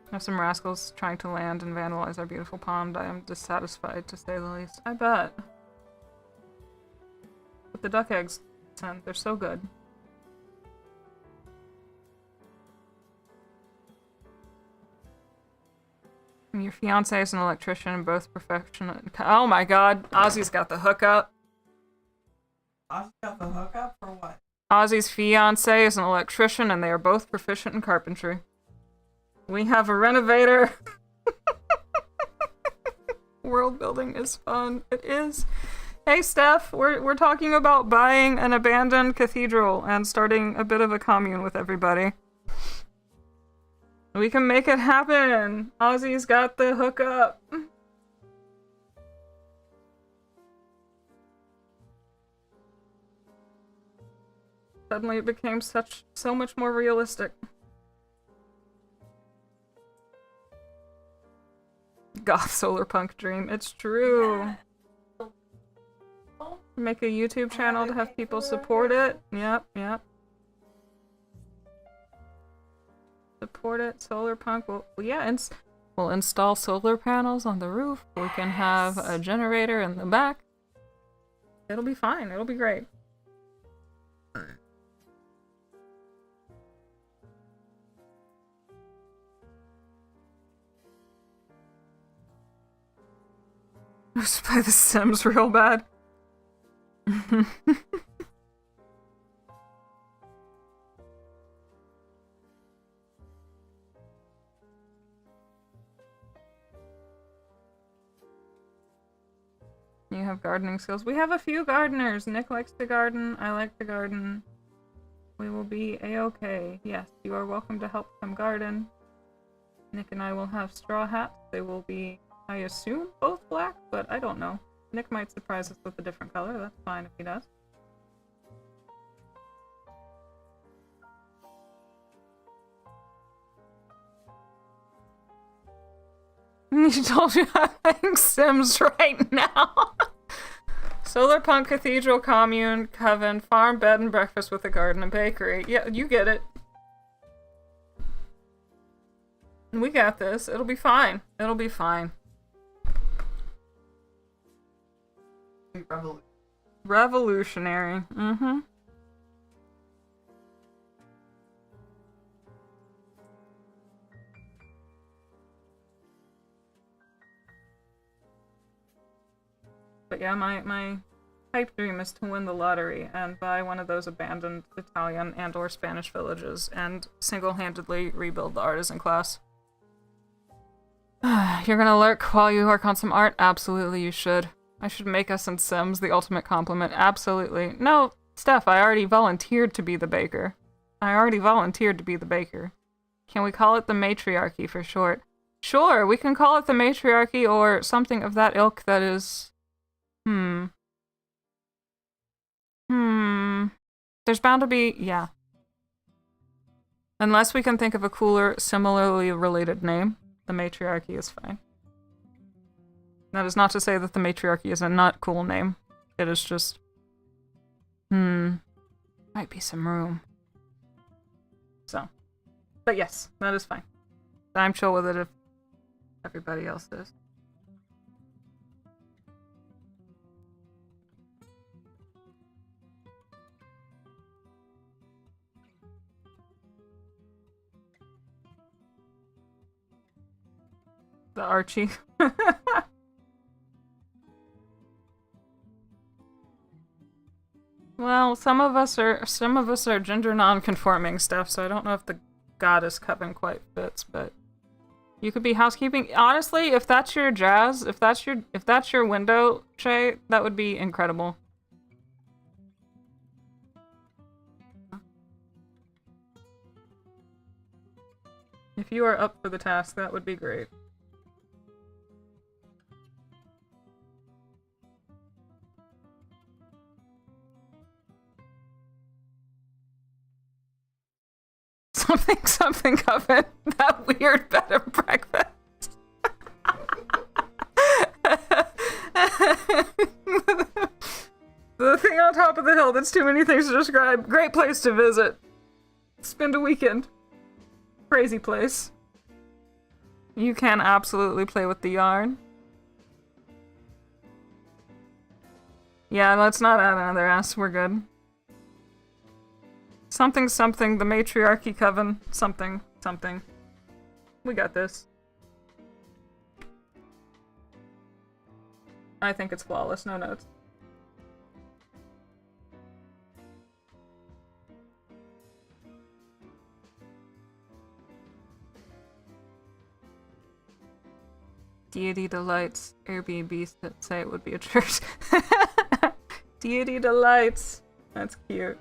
Speaker 1: I have some rascals trying to land and vandalize our beautiful pond. I am dissatisfied, to say the least. I bet. But the duck eggs, they're so good. Your fiance is an electrician and both professional. Oh my god, Ozzy's got the hookup.
Speaker 2: Ozzy got the hookup for what?
Speaker 1: Ozzy's fiance is an electrician and they are both proficient in carpentry. We have a renovator. World building is fun. It is. Hey Steph, we're talking about buying an abandoned cathedral and starting a bit of a commune with everybody. We can make it happen! Ozzy's got the hookup! Suddenly it became so much more realistic. Goth solar punk dream. It's true.
Speaker 2: Yeah.
Speaker 1: Make a YouTube channel to have people support it. Yep, yep. Support it. Solar punk. Well, yeah, we'll install solar panels on the roof. We can have a generator in the back. It'll be fine. It'll be great. I was play The Sims real bad. You have gardening skills. We have a few gardeners. Nick likes to garden. I like to garden. We will be a-okay. Yes, you are welcome to help them garden. Nick and I will have straw hats. They will be, I assume, both black, but I don't know. Nick might surprise us with a different color. That's fine if he does. He told you I'm playing Sims right now. Solar punk, cathedral, commune, coven, farm, bed and breakfast with a garden and bakery. Yeah, you get it. We got this. It'll be fine. It'll be fine. Revolutionary. Mm-hmm. But yeah, my pipe dream is to win the lottery and buy one of those abandoned Italian and or Spanish villages and single-handedly rebuild the artisan class. You're gonna lurk while you work on some art? Absolutely you should. I should make us in Sims the ultimate compliment. Absolutely. No, Steph, I already volunteered to be the baker. Can we call it the matriarchy for short? Sure, we can call it the matriarchy or something of that ilk that is... There's bound to be... yeah. Unless we can think of a cooler, similarly related name, the matriarchy is fine. That is not to say that the matriarchy is a not cool name. It is just... might be some room. So. But yes, that is fine. I'm chill with it if everybody else is. The Archie. Well, some of us are gender non-conforming stuff, so I don't know if the goddess coven quite fits, but you could be housekeeping. Honestly, if that's your jazz, if that's your window, Shay, that would be incredible. If you are up for the task, that would be great. Something coven. That weird bed and breakfast. The thing on top of the hill that's too many things to describe. Great place to visit. Spend a weekend. Crazy place. You can absolutely play with the yarn. Yeah, let's not add another S. We're good. Something, the matriarchy coven, something. We got this. I think it's flawless, no notes. Deity delights. Airbnb say it would be a church. Deity delights. That's cute.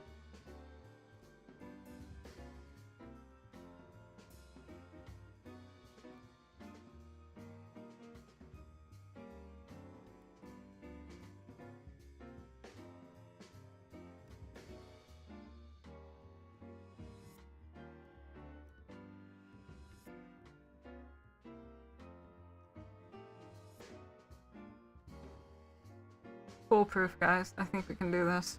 Speaker 1: foolproof, guys. I think we can do this.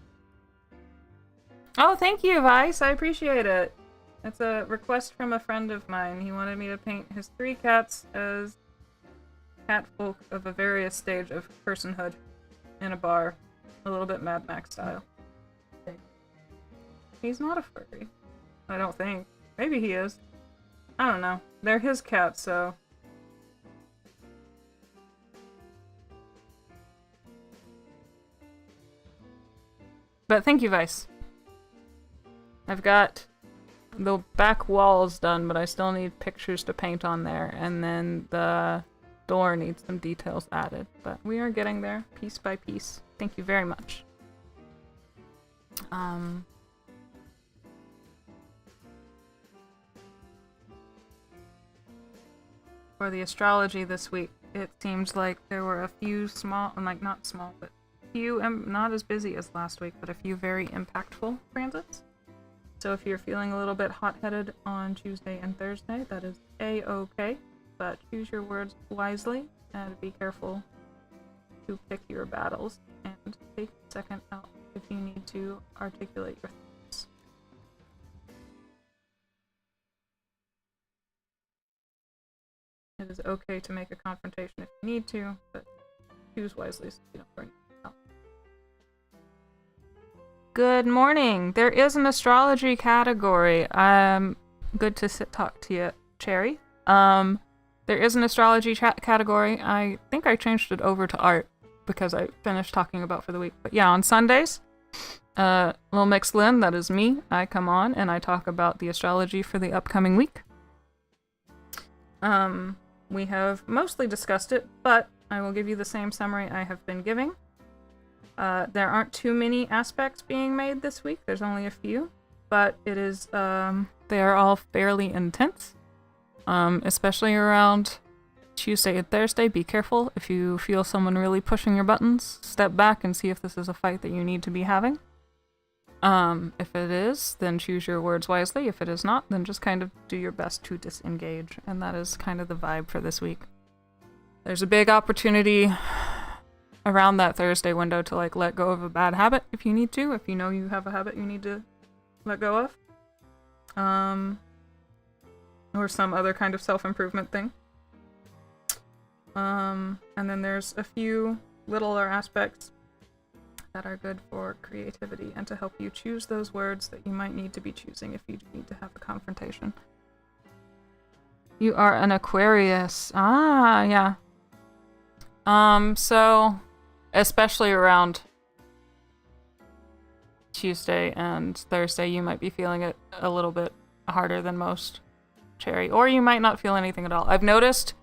Speaker 1: Oh, thank you, Vice. I appreciate it. It's a request from a friend of mine. He wanted me to paint his 3 cats as catfolk of a various stage of personhood in a bar. A little bit Mad Max style. He's not a furry. I don't think. Maybe he is. I don't know. They're his cats, so... But thank you, Vice. I've got the back walls done, but I still need pictures to paint on there, and then the door needs some details added. But we are getting there, piece by piece. Thank you very much. For the astrology this week, it seems like there were a few small, like not small, but few, not as busy as last week, but a few very impactful transits. So if you're feeling a little bit hot-headed on Tuesday and Thursday, that is A-okay, but choose your words wisely and be careful to pick your battles and take a second out if you need to articulate your thoughts. It is okay to make a confrontation if you need to, but choose wisely so you don't burn yourself out. Good morning. There is an astrology category. Good to talk to you, Cherry. There is an astrology category. I think I changed it over to art because I finished talking about for the week. But yeah, on Sundays, Little Mix Lynn, that is me, I come on and I talk about the astrology for the upcoming week. We have mostly discussed it, but I will give you the same summary I have been giving. There aren't too many aspects being made this week. There's only a few, but it is, they are all fairly intense, especially around Tuesday and Thursday. Be careful. If you feel someone really pushing your buttons, step back and see if this is a fight that you need to be having. If it is, then choose your words wisely. If it is not, then just kind of do your best to disengage, and that is kind of the vibe for this week. There's a big opportunity around that Thursday window to like let go of a bad habit if you need to, if you know you have a habit you need to let go of, or some other kind of self-improvement thing. And then there's a few littler aspects that are good for creativity and to help you choose those words that you might need to be choosing if you need to have a confrontation. You are an Aquarius. Ah, yeah. So especially around Tuesday and Thursday, you might be feeling it a little bit harder than most, Cherry. Or you might not feel anything at all. I've noticed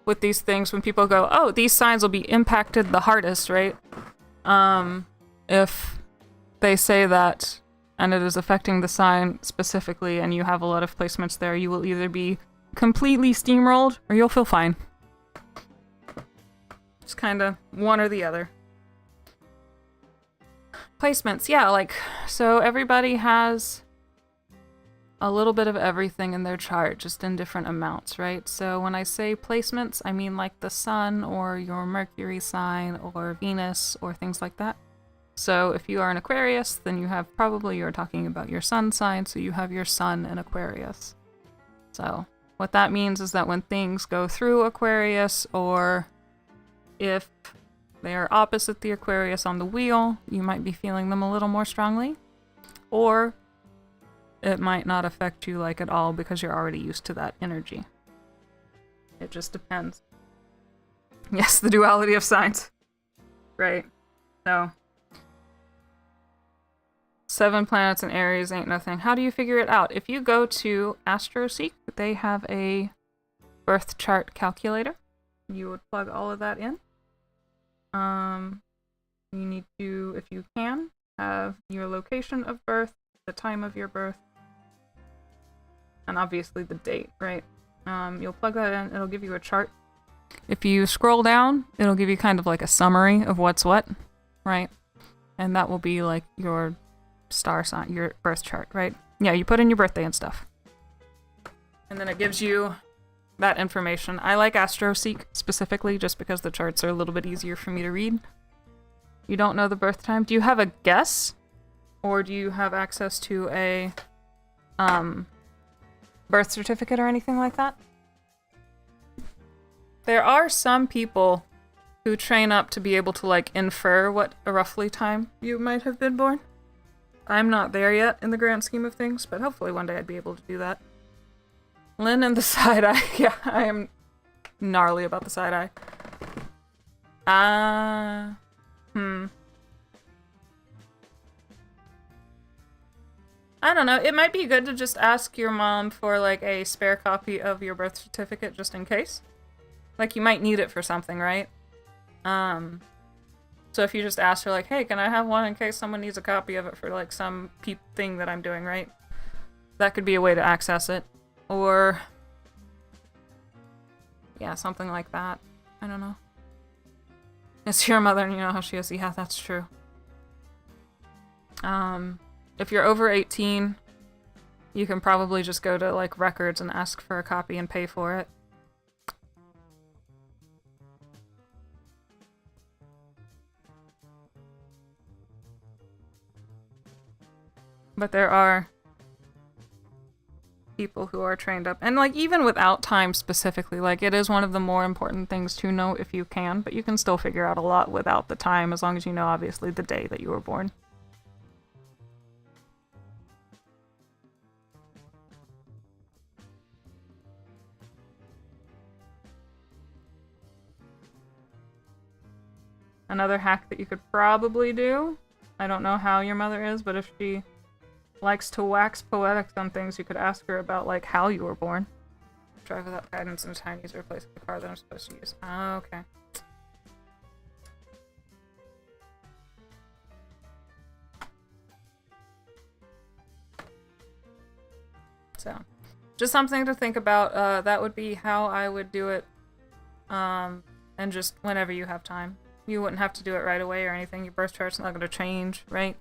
Speaker 1: with these things when people go, oh, these signs will be impacted the hardest, right? If they say that and it is affecting the sign specifically and you have a lot of placements there, you will either be completely steamrolled or you'll feel fine. It's kind of one or the other. Placements, yeah, like, so everybody has a little bit of everything in their chart, just in different amounts, right? So when I say placements, I mean like the sun or your Mercury sign or Venus or things like that. So if you are an Aquarius, then you have probably, you're talking about your sun sign, so you have your sun in Aquarius. So what that means is that when things go through Aquarius, or if they are opposite the Aquarius on the wheel, you might be feeling them a little more strongly. Or it might not affect you like at all because you're already used to that energy. It just depends. Yes, the duality of signs. Right. So 7 planets in Aries ain't nothing. How do you figure it out? If you go to Astrology, they have a birth chart calculator. You would plug all of that in. You need to, if you can, have your location of birth, the time of your birth, and obviously the date, right? You'll plug that in, it'll give you a chart. If you scroll down, it'll give you kind of like a summary of what's what, right? And that will be like your star sign, your birth chart, right? Yeah, you put in your birthday and stuff. And then it gives you that information. I like AstroSeek specifically just because the charts are a little bit easier for me to read. You don't know the birth time? Do you have a guess? Or do you have access to a birth certificate or anything like that? There are some people who train up to be able to, like, infer what a roughly time you might have been born. I'm not there yet in the grand scheme of things, but hopefully one day I'd be able to do that. Lynn and the side eye. Yeah, I am gnarly about the side eye. I don't know. It might be good to just ask your mom for, like, a spare copy of your birth certificate just in case. Like, you might need it for something, right? So if you just ask her, like, hey, can I have one in case someone needs a copy of it for, like, some thing that I'm doing, right? That could be a way to access it. Or... yeah, something like that. I don't know. It's your mother and you know how she is. Yeah, that's true. If you're over 18, you can probably just go to, like, records and ask for a copy and pay for it. But there are people who are trained up. And, like, even without time specifically, like, it is one of the more important things to know if you can, but you can still figure out a lot without the time as long as you know, obviously, the day that you were born. Another hack that you could probably do, I don't know how your mother is, but if she likes to wax poetic on things, you could ask her about, like, how you were born. Drive without guidance in Chinese, replace the car that I'm supposed to use. Oh, okay. So, just something to think about. That would be how I would do it. And just whenever you have time. You wouldn't have to do it right away or anything. Your birth chart's not going to change, right?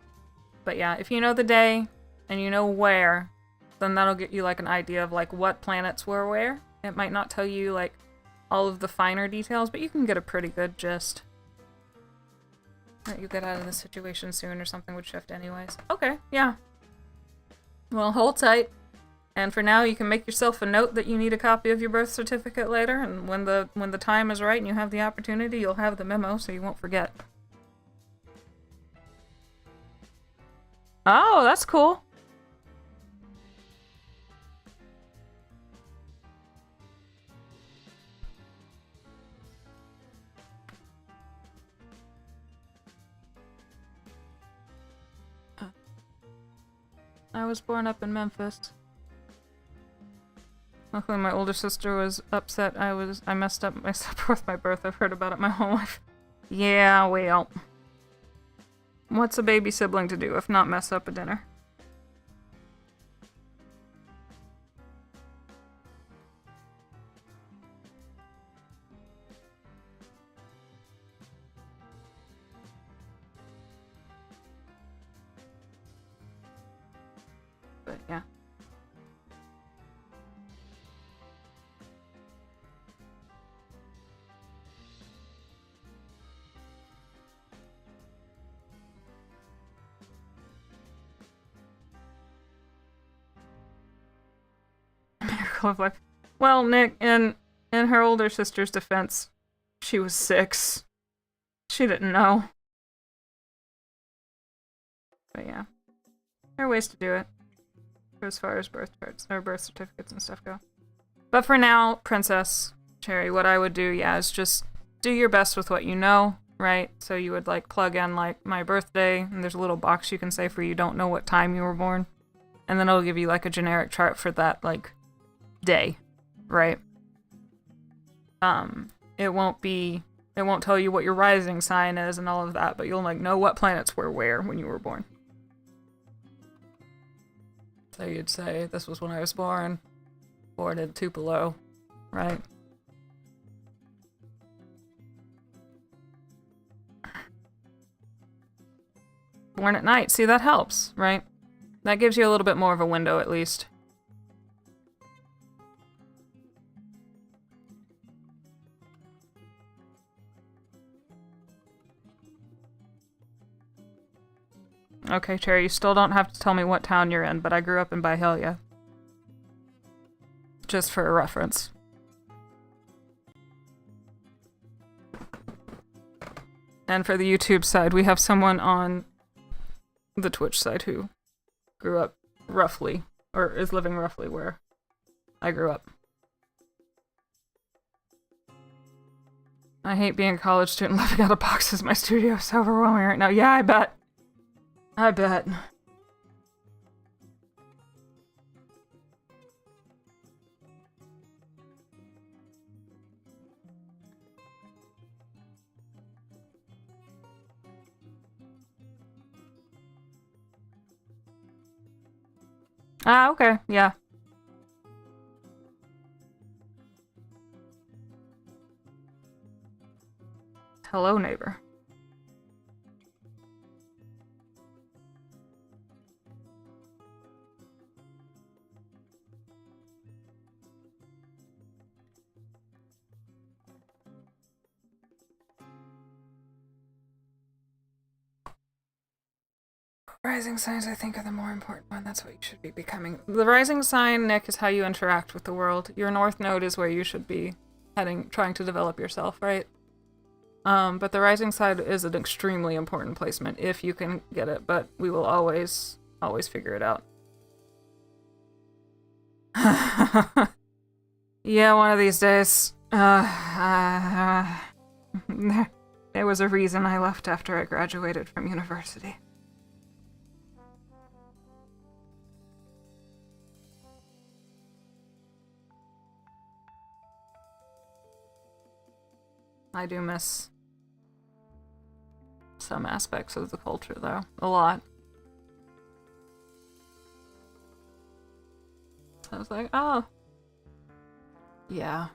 Speaker 1: But yeah, if you know the day and you know where, then that'll get you, like, an idea of, like, what planets were where. It might not tell you, like, all of the finer details, but you can get a pretty good gist. That you get out of the situation soon or something would shift anyways. Okay, yeah. Well, hold tight. And for now, you can make yourself a note that you need a copy of your birth certificate later, and when the time is right and you have the opportunity, you'll have the memo so you won't forget. Oh, that's cool. I was born up in Memphis. Luckily, my older sister was upset I messed up with my birth. I've heard about it my whole life. Yeah, well. What's a baby sibling to do if not mess up a dinner? But yeah. Miracle of life. Well, Nick, in her older sister's defense, she was 6. She didn't know. But yeah. There are ways to do it. As far as birth charts or birth certificates and stuff go. But for now, Princess Cherry, what I would do, yeah, is just do your best with what you know, right? So you would, like, plug in, like, my birthday, and there's a little box you can say for you don't know what time you were born. And then it'll give you, like, a generic chart for that, like, day, right? It won't tell you what your rising sign is and all of that, but you'll, like, know what planets were where when you were born. So you'd say, this was when I was born in Tupelo, right? Born at night. See, that helps, right? That gives you a little bit more of a window, at least. Okay, Cherry, you still don't have to tell me what town you're in, but I grew up in Byhalia. Just for a reference. And for the YouTube side, we have someone on the Twitch side who grew up roughly, or is living roughly where I grew up. I hate being a college student living out of boxes. My studio is so overwhelming right now. Yeah, I bet. I bet. Ah, okay, yeah. Hello, neighbor. Rising signs, I think, are the more important one. That's what you should be becoming. The rising sign, Nick, is how you interact with the world. Your north node is where you should be heading, trying to develop yourself, right? But the rising sign is an extremely important placement if you can get it, but we will always figure it out. Yeah, one of these days. There was a reason I left after I graduated from university. I do miss some aspects of the culture, though. A lot. So I was like, oh. Yeah.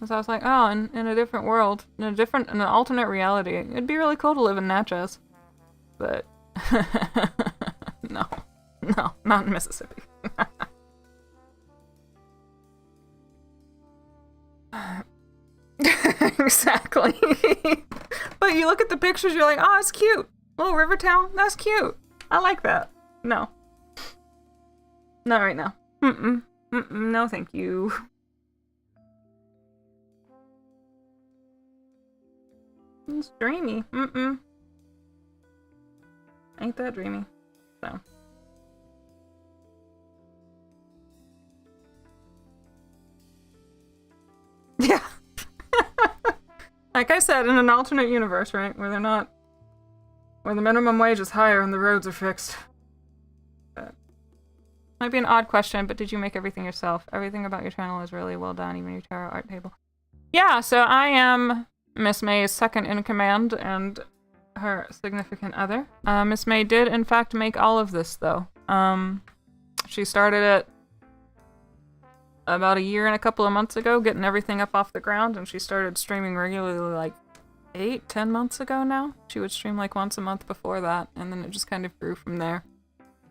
Speaker 1: So I was like, oh, in a different world, in an alternate reality, it'd be really cool to live in Natchez. But, no, not in Mississippi. Exactly. But you look at the pictures, you're like, oh, it's cute. Little river town, that's cute. I like that. No. Not right now. No, thank you. It's dreamy. Ain't that dreamy. So. Yeah. Like I said, in an alternate universe, right? Where the minimum wage is higher and the roads are fixed. But might be an odd question, but did you make everything yourself? Everything about your channel is really well done, even your tarot art table. Yeah, so I am Miss May's second in command and her significant other. Miss May did, in fact, make all of this, though. She started it about a year and a couple of months ago, getting everything up off the ground, and she started streaming regularly like 8-10 months ago now. She would stream like once a month before that, and then it just kind of grew from there.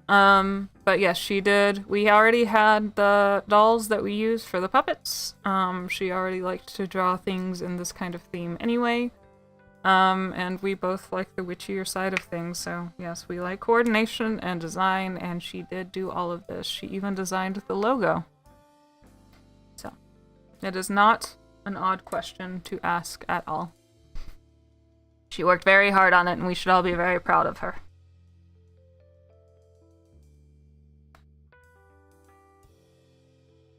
Speaker 1: But yes, she did. We already had the dolls that we used for the puppets. She already liked to draw things in this kind of theme anyway. And we both like the witchier side of things, so yes, we like coordination and design, and she did do all of this. She even designed the logo. So, it is not an odd question to ask at all. She worked very hard on it, and we should all be very proud of her.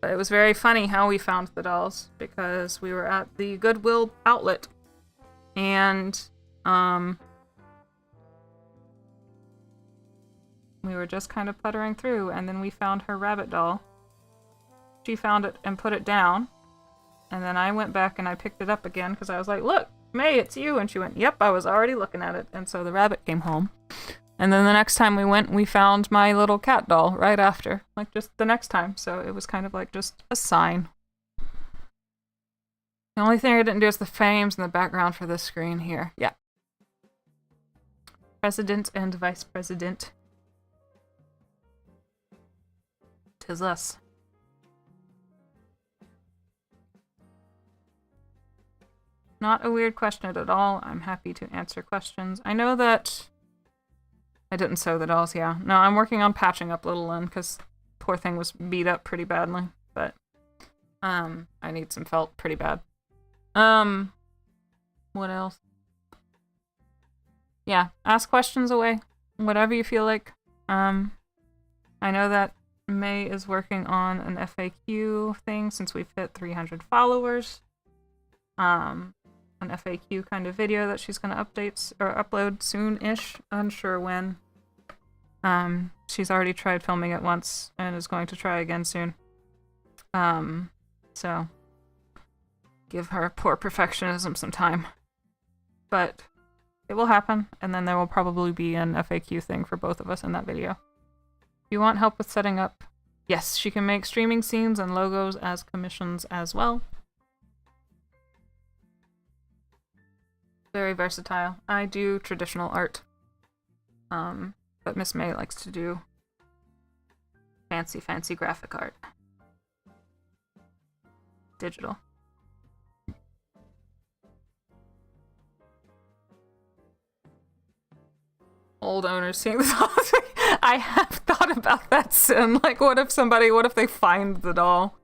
Speaker 1: But it was very funny how we found the dolls, because we were at the Goodwill outlet, and we were just kind of puttering through, and then we found her rabbit doll. She found it and put it down, and then I went back and I picked it up again, because I was like, look, May, it's you, and she went, yep, I was already looking at it, and so the rabbit came home. And then the next time we went, we found my little cat doll right after, like just the next time, so it was kind of like just a sign. The only thing I didn't do is the frames in the background for this screen here. Yeah. President and Vice President. 'Tis us. Not a weird question at all. I'm happy to answer questions. I know that I didn't sew the dolls, yeah. No, I'm working on patching up little Lynn, because poor thing was beat up pretty badly. But, I need some felt pretty bad. What else? Yeah, ask questions away. Whatever you feel like. I know that May is working on an FAQ thing since we've hit 300 followers. An FAQ kind of video that she's gonna upload soon-ish. Unsure when. She's already tried filming it once and is going to try again soon. So give her poor perfectionism some time. But it will happen, and then there will probably be an FAQ thing for both of us in that video. If you want help with setting up, yes, she can make streaming scenes and logos as commissions as well. Very versatile. I do traditional art. But Miss May likes to do fancy graphic art. Digital. Old owners seeing the dolls. I have thought about that, Sin. Like, what if they find the doll?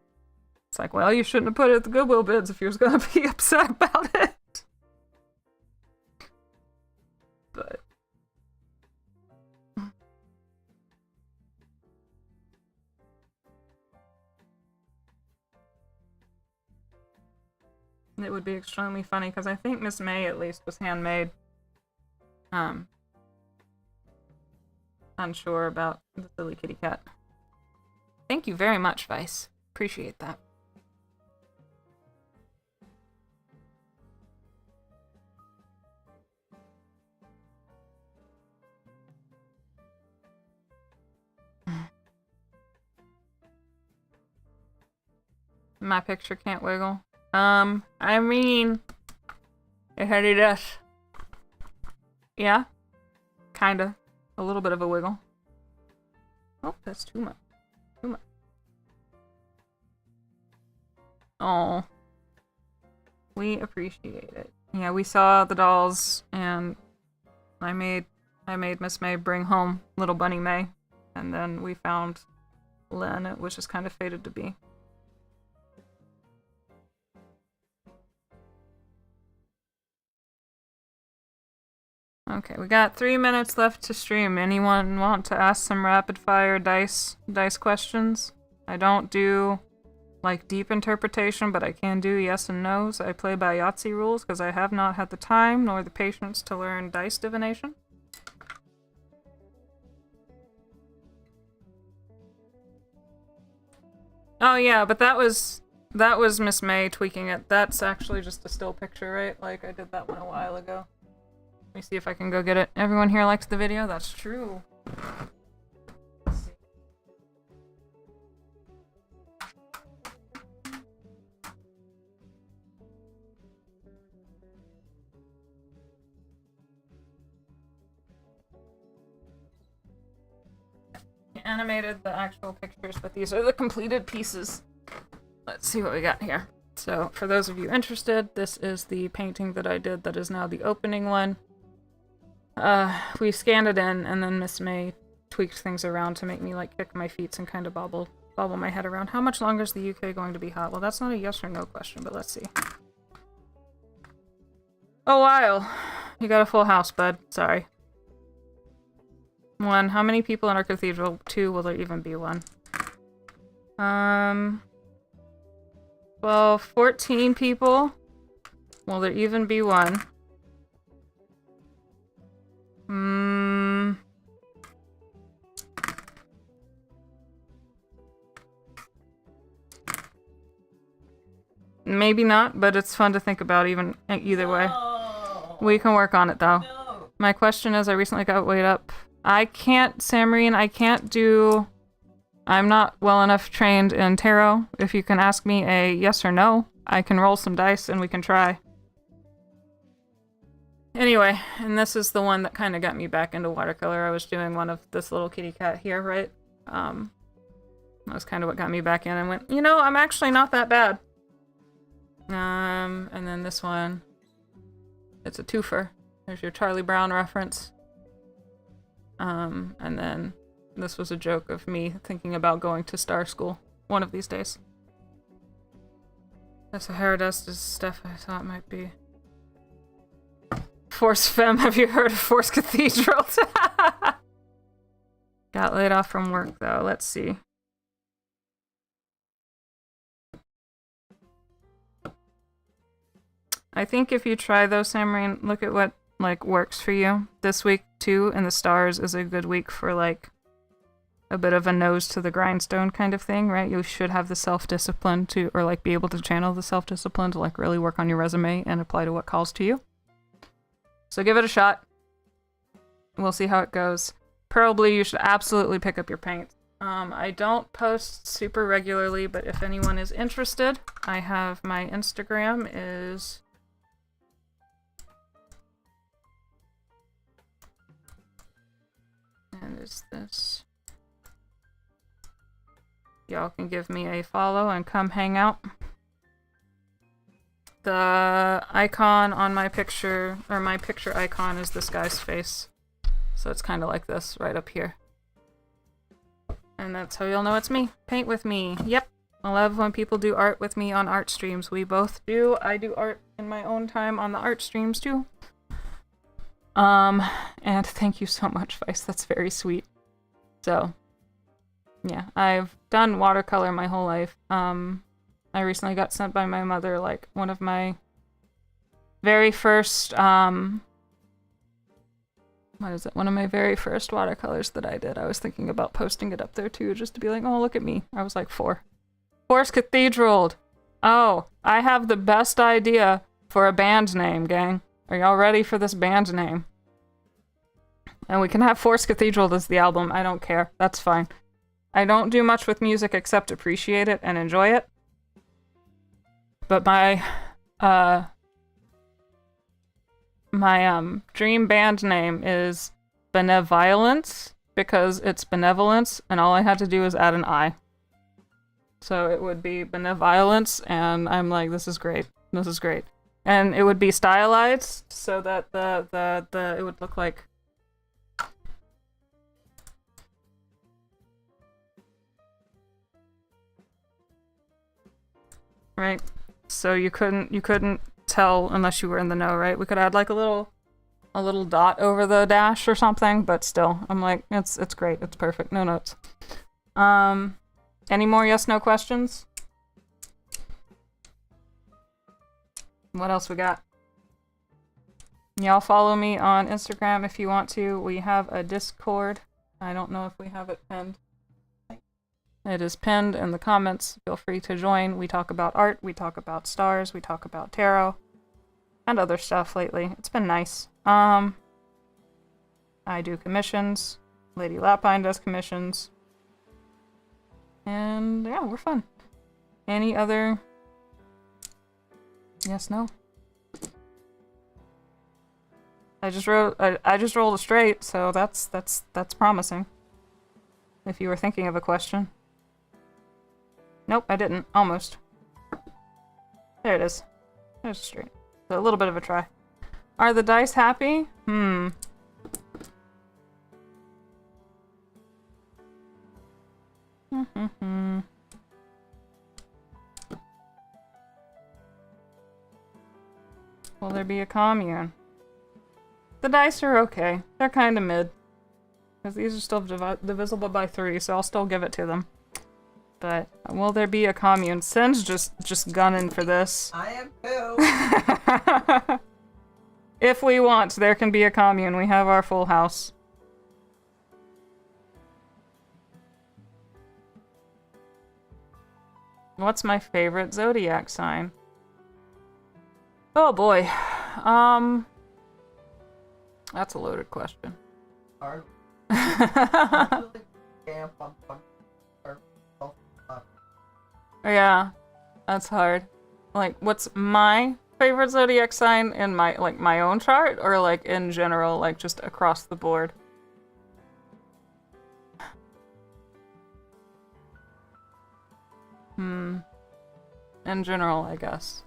Speaker 1: It's like, well, you shouldn't have put it at the Goodwill bids if you was gonna be upset about it. But it would be extremely funny, because I think Miss May, at least, was handmade. Unsure about the silly kitty cat. Thank you very much, Vice. Appreciate that. My picture can't wiggle. I mean, it had it does. Yeah, kinda. A little bit of a wiggle. Oh, that's too much. Too much. Oh, we appreciate it. Yeah, we saw the dolls, and I made Miss May bring home little Bunny May, and then we found Lynn. It was just kind of fated to be. Okay, we got 3 minutes left to stream. Anyone want to ask some rapid fire dice questions? I don't do like deep interpretation, but I can do yes and no's. I play by Yahtzee rules because I have not had the time nor the patience to learn dice divination. Oh yeah, but that was Miss May tweaking it. That's actually just a still picture, right? Like, I did that one a while ago. Let me see if I can go get it. Everyone here likes the video? That's true. I animated the actual pictures, but these are the completed pieces. Let's see what we got here. So, for those of you interested, this is the painting that I did that is now the opening one. We scanned it in, and then Miss May tweaked things around to make me, like, kick my feet and kind of bobble my head around. How much longer is the UK going to be hot? Well, that's not a yes or no question, but let's see. A while. You got a full house, bud. Sorry. 1. How many people in our cathedral? 2. Will there even be one? Well, 14 people. Will there even be one? Maybe not, but it's fun to think about either way. We can work on it, though. No. My question is, I recently got weighed up. I can't, Samarine, I'm not well enough trained in tarot. If you can ask me a yes or no, I can roll some dice and we can try. Anyway, and this is the one that kind of got me back into watercolor. I was doing one of this little kitty cat here, right? That was kind of what got me back in and went, you know, I'm actually not that bad. And then this one, it's a twofer. There's your Charlie Brown reference. And then this was a joke of me thinking about going to star school one of these days. The Sahara dust is stuff I thought might be. Force Femme, have you heard of Force Cathedral? Got laid off from work though, let's see. I think if you try those, Samrine, look at what like works for you. This week too in the stars is a good week for like a bit of a nose to the grindstone kind of thing, right? You should have the self-discipline to, or like be able to channel the self-discipline to like really work on your resume and apply to what calls to you. So give it a shot. We'll see how it goes. Probably you should absolutely pick up your paint. I don't post super regularly, but if anyone is interested, I have my Instagram is... And is this... Y'all can give me a follow and come hang out. The icon on my picture, or my picture icon, is this guy's face. So it's kind of like this right up here. And that's how you'll know it's me. Paint with me. Yep. I love when people do art with me on art streams. We both do. I do art in my own time on the art streams too. And thank you so much, Vice. That's very sweet. So, yeah, I've done watercolor my whole life. I recently got sent by my mother, like, one of my very first, what is it? One of my very first watercolors that I did. I was thinking about posting it up there too, just to be like, oh, look at me. I was like 4. Force Cathedral. Oh, I have the best idea for a band name, gang. Are y'all ready for this band name? And we can have Force Cathedral as the album. I don't care. That's fine. I don't do much with music except appreciate it and enjoy it. But my dream band name is Benevolence, because it's benevolence, and all I had to do is add an I. So it would be Benevolence, and I'm like, this is great. This is great. And it would be stylized so that it would look like... Right? So you couldn't tell unless you were in the know, right? We could add like a little dot over the dash or something, but still, I'm like, it's great. It's perfect. No notes. Any more yes/no questions? What else we got? Y'all follow me on Instagram if you want to. We have a Discord. I don't know if we have it pinned. It is pinned in the comments. Feel free to join. We talk about art, we talk about stars, we talk about tarot, and other stuff lately. It's been nice. I do commissions. Lady Lapine does commissions. And yeah, we're fun. Any other... Yes, no? I just rolled a straight, so that's promising. If you were thinking of a question. Nope, I didn't. Almost. There it is. There's a straight. So a little bit of a try. Are the dice happy? Will there be a commune? The dice are okay. They're kind of mid. Because these are still divisible by 3, so I'll still give it to them. But will there be a commune? Sin's just gunning for this.
Speaker 2: I am too.
Speaker 1: If we want, there can be a commune. We have our full house. What's my favorite zodiac sign? Oh boy. That's a loaded question.
Speaker 2: Hard.
Speaker 1: Yeah, that's hard. Like, what's my favorite zodiac sign in my own chart, or like in general, like just across the board? In general, I guess.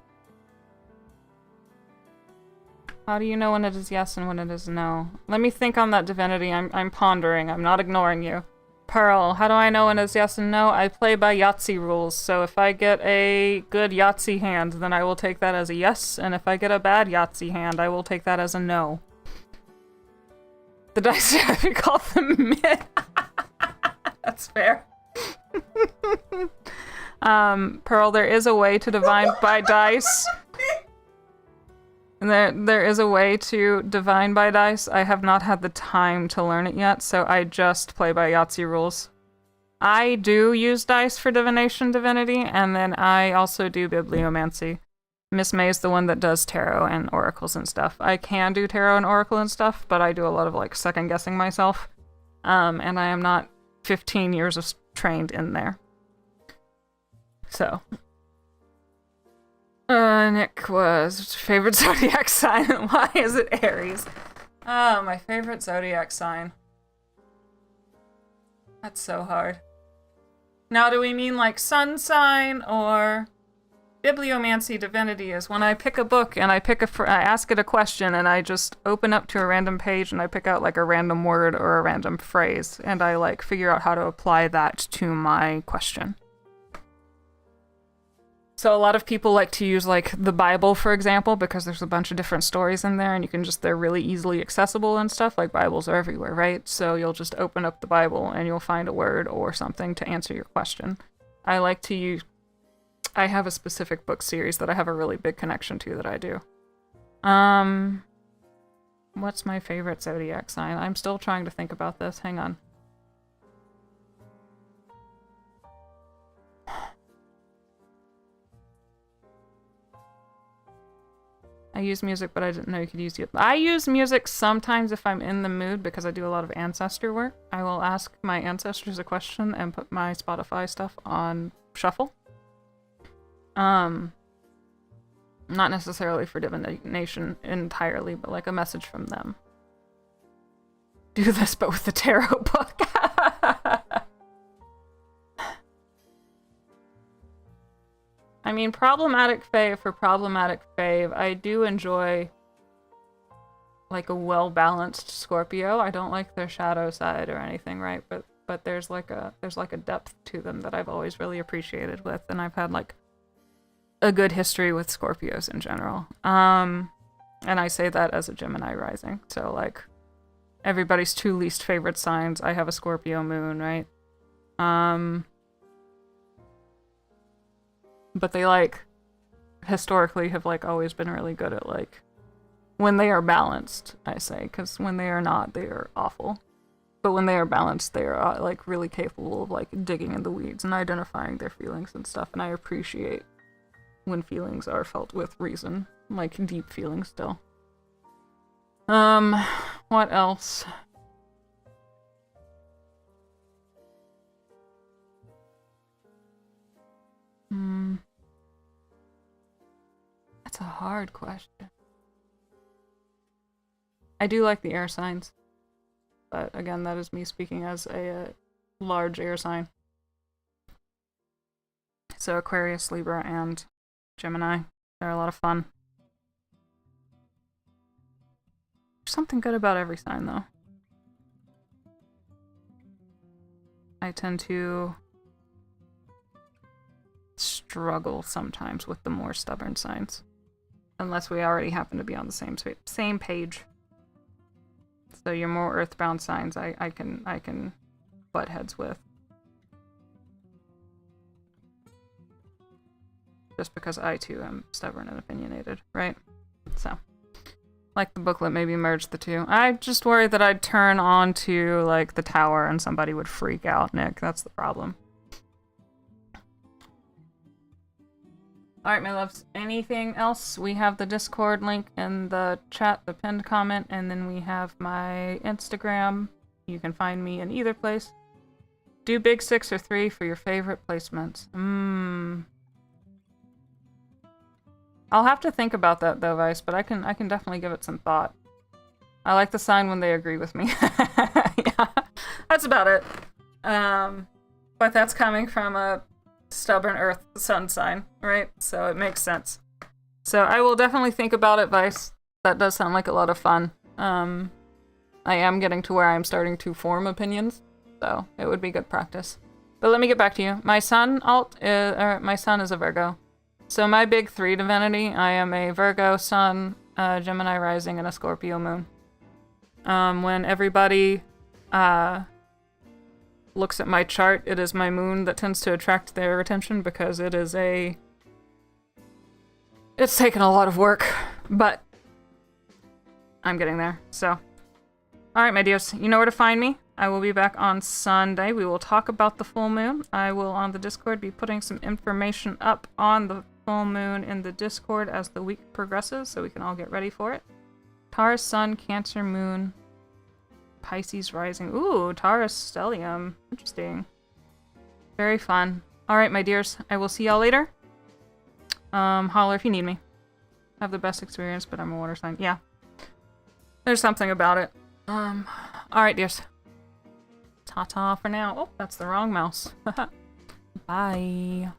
Speaker 1: How do you know when it is yes and when it is no? Let me think on that, divinity. I'm pondering. I'm not ignoring you. Pearl, how do I know when it's yes and no? I play by Yahtzee rules, so if I get a good Yahtzee hand, then I will take that as a yes, and if I get a bad Yahtzee hand, I will take that as a no. The dice we call them mid. That's fair. Pearl, there is a way to divine by dice. There is a way to divine by dice. I have not had the time to learn it yet, so I just play by Yahtzee rules. I do use dice for divination divinity, and then I also do bibliomancy. Miss May is the one that does tarot and oracles and stuff. I can do tarot and oracle and stuff, but I do a lot of like second guessing myself. And I am not 15 years of trained in there. So. Nick was favorite zodiac sign, and why is it Aries? Oh, my favorite zodiac sign. That's so hard. Now, do we mean like sun sign or bibliomancy divinity? Is when I pick a book and I ask it a question and I just open up to a random page and I pick out like a random word or a random phrase and I like figure out how to apply that to my question. So a lot of people like to use like the Bible, for example, because there's a bunch of different stories in there and they're really easily accessible and stuff. Like Bibles are everywhere, right? So you'll just open up the Bible and you'll find a word or something to answer your question. I have a specific book series that I have a really big connection to that I do. What's my favorite zodiac sign? I'm still trying to think about this. Hang on. I use music, but I didn't know you could use it. I use music sometimes if I'm in the mood because I do a lot of ancestor work. I will ask my ancestors a question and put my Spotify stuff on shuffle. Not necessarily for divination entirely, but like a message from them. Do this, but with the tarot book. I mean, problematic fave for problematic fave. I do enjoy like a well-balanced Scorpio. I don't like their shadow side or anything, right? But there's like a depth to them that I've always really appreciated with, and I've had like a good history with Scorpios in general. And I say that as a Gemini rising. So like everybody's two least favorite signs. I have a Scorpio moon, right? But they like historically have like always been really good at like when they are balanced, I say, because when they are not, they are awful. But when they are balanced, they are like really capable of like digging in the weeds and identifying their feelings and stuff. And I appreciate when feelings are felt with reason, like deep feelings still. What else? That's a hard question. I do like the air signs. But again, that is me speaking as a large air sign. So Aquarius, Libra, and Gemini. They're a lot of fun. There's something good about every sign, though. I tend to struggle sometimes with the more stubborn signs. Unless we already happen to be on the same page. So your more earthbound signs I can butt heads with. Just because I too am stubborn and opinionated, right? So like the booklet maybe merge the two. I just worry that I'd turn on to like the tower and somebody would freak out, Nick. That's the problem. Alright, my loves. Anything else? We have the Discord link in the chat, the pinned comment, and then we have my Instagram. You can find me in either place. Do big 6 or 3 for your favorite placements. I'll have to think about that though, Vice, but I can definitely give it some thought. I like the sign when they agree with me. Yeah, that's about it. But that's coming from a stubborn earth sun sign, right? So it makes sense. So I will definitely think about it, Vice. That does sound like a lot of fun. I am getting to where I'm starting to form opinions, so it would be good practice. But let me get back to you. My sun my sun is a Virgo. So my big 3 divinity, I am a Virgo sun, Gemini rising, and a Scorpio moon. When everybody looks at my chart, it is my moon that tends to attract their attention because it's taken a lot of work, but I'm getting there, so. Alright, my dears, you know where to find me. I will be back on Sunday. We will talk about the full moon. I will, on the Discord, be putting some information up on the full moon in the Discord as the week progresses, so we can all get ready for it. Taurus sun, Cancer moon, Pisces rising. Ooh, Taurus stellium. Interesting. Very fun. Alright, my dears, I will see y'all later. Holler if you need me. Have the best experience, but I'm a water sign. Yeah. There's something about it. Alright, dears. Ta-ta for now. Oh, that's the wrong mouse. Bye.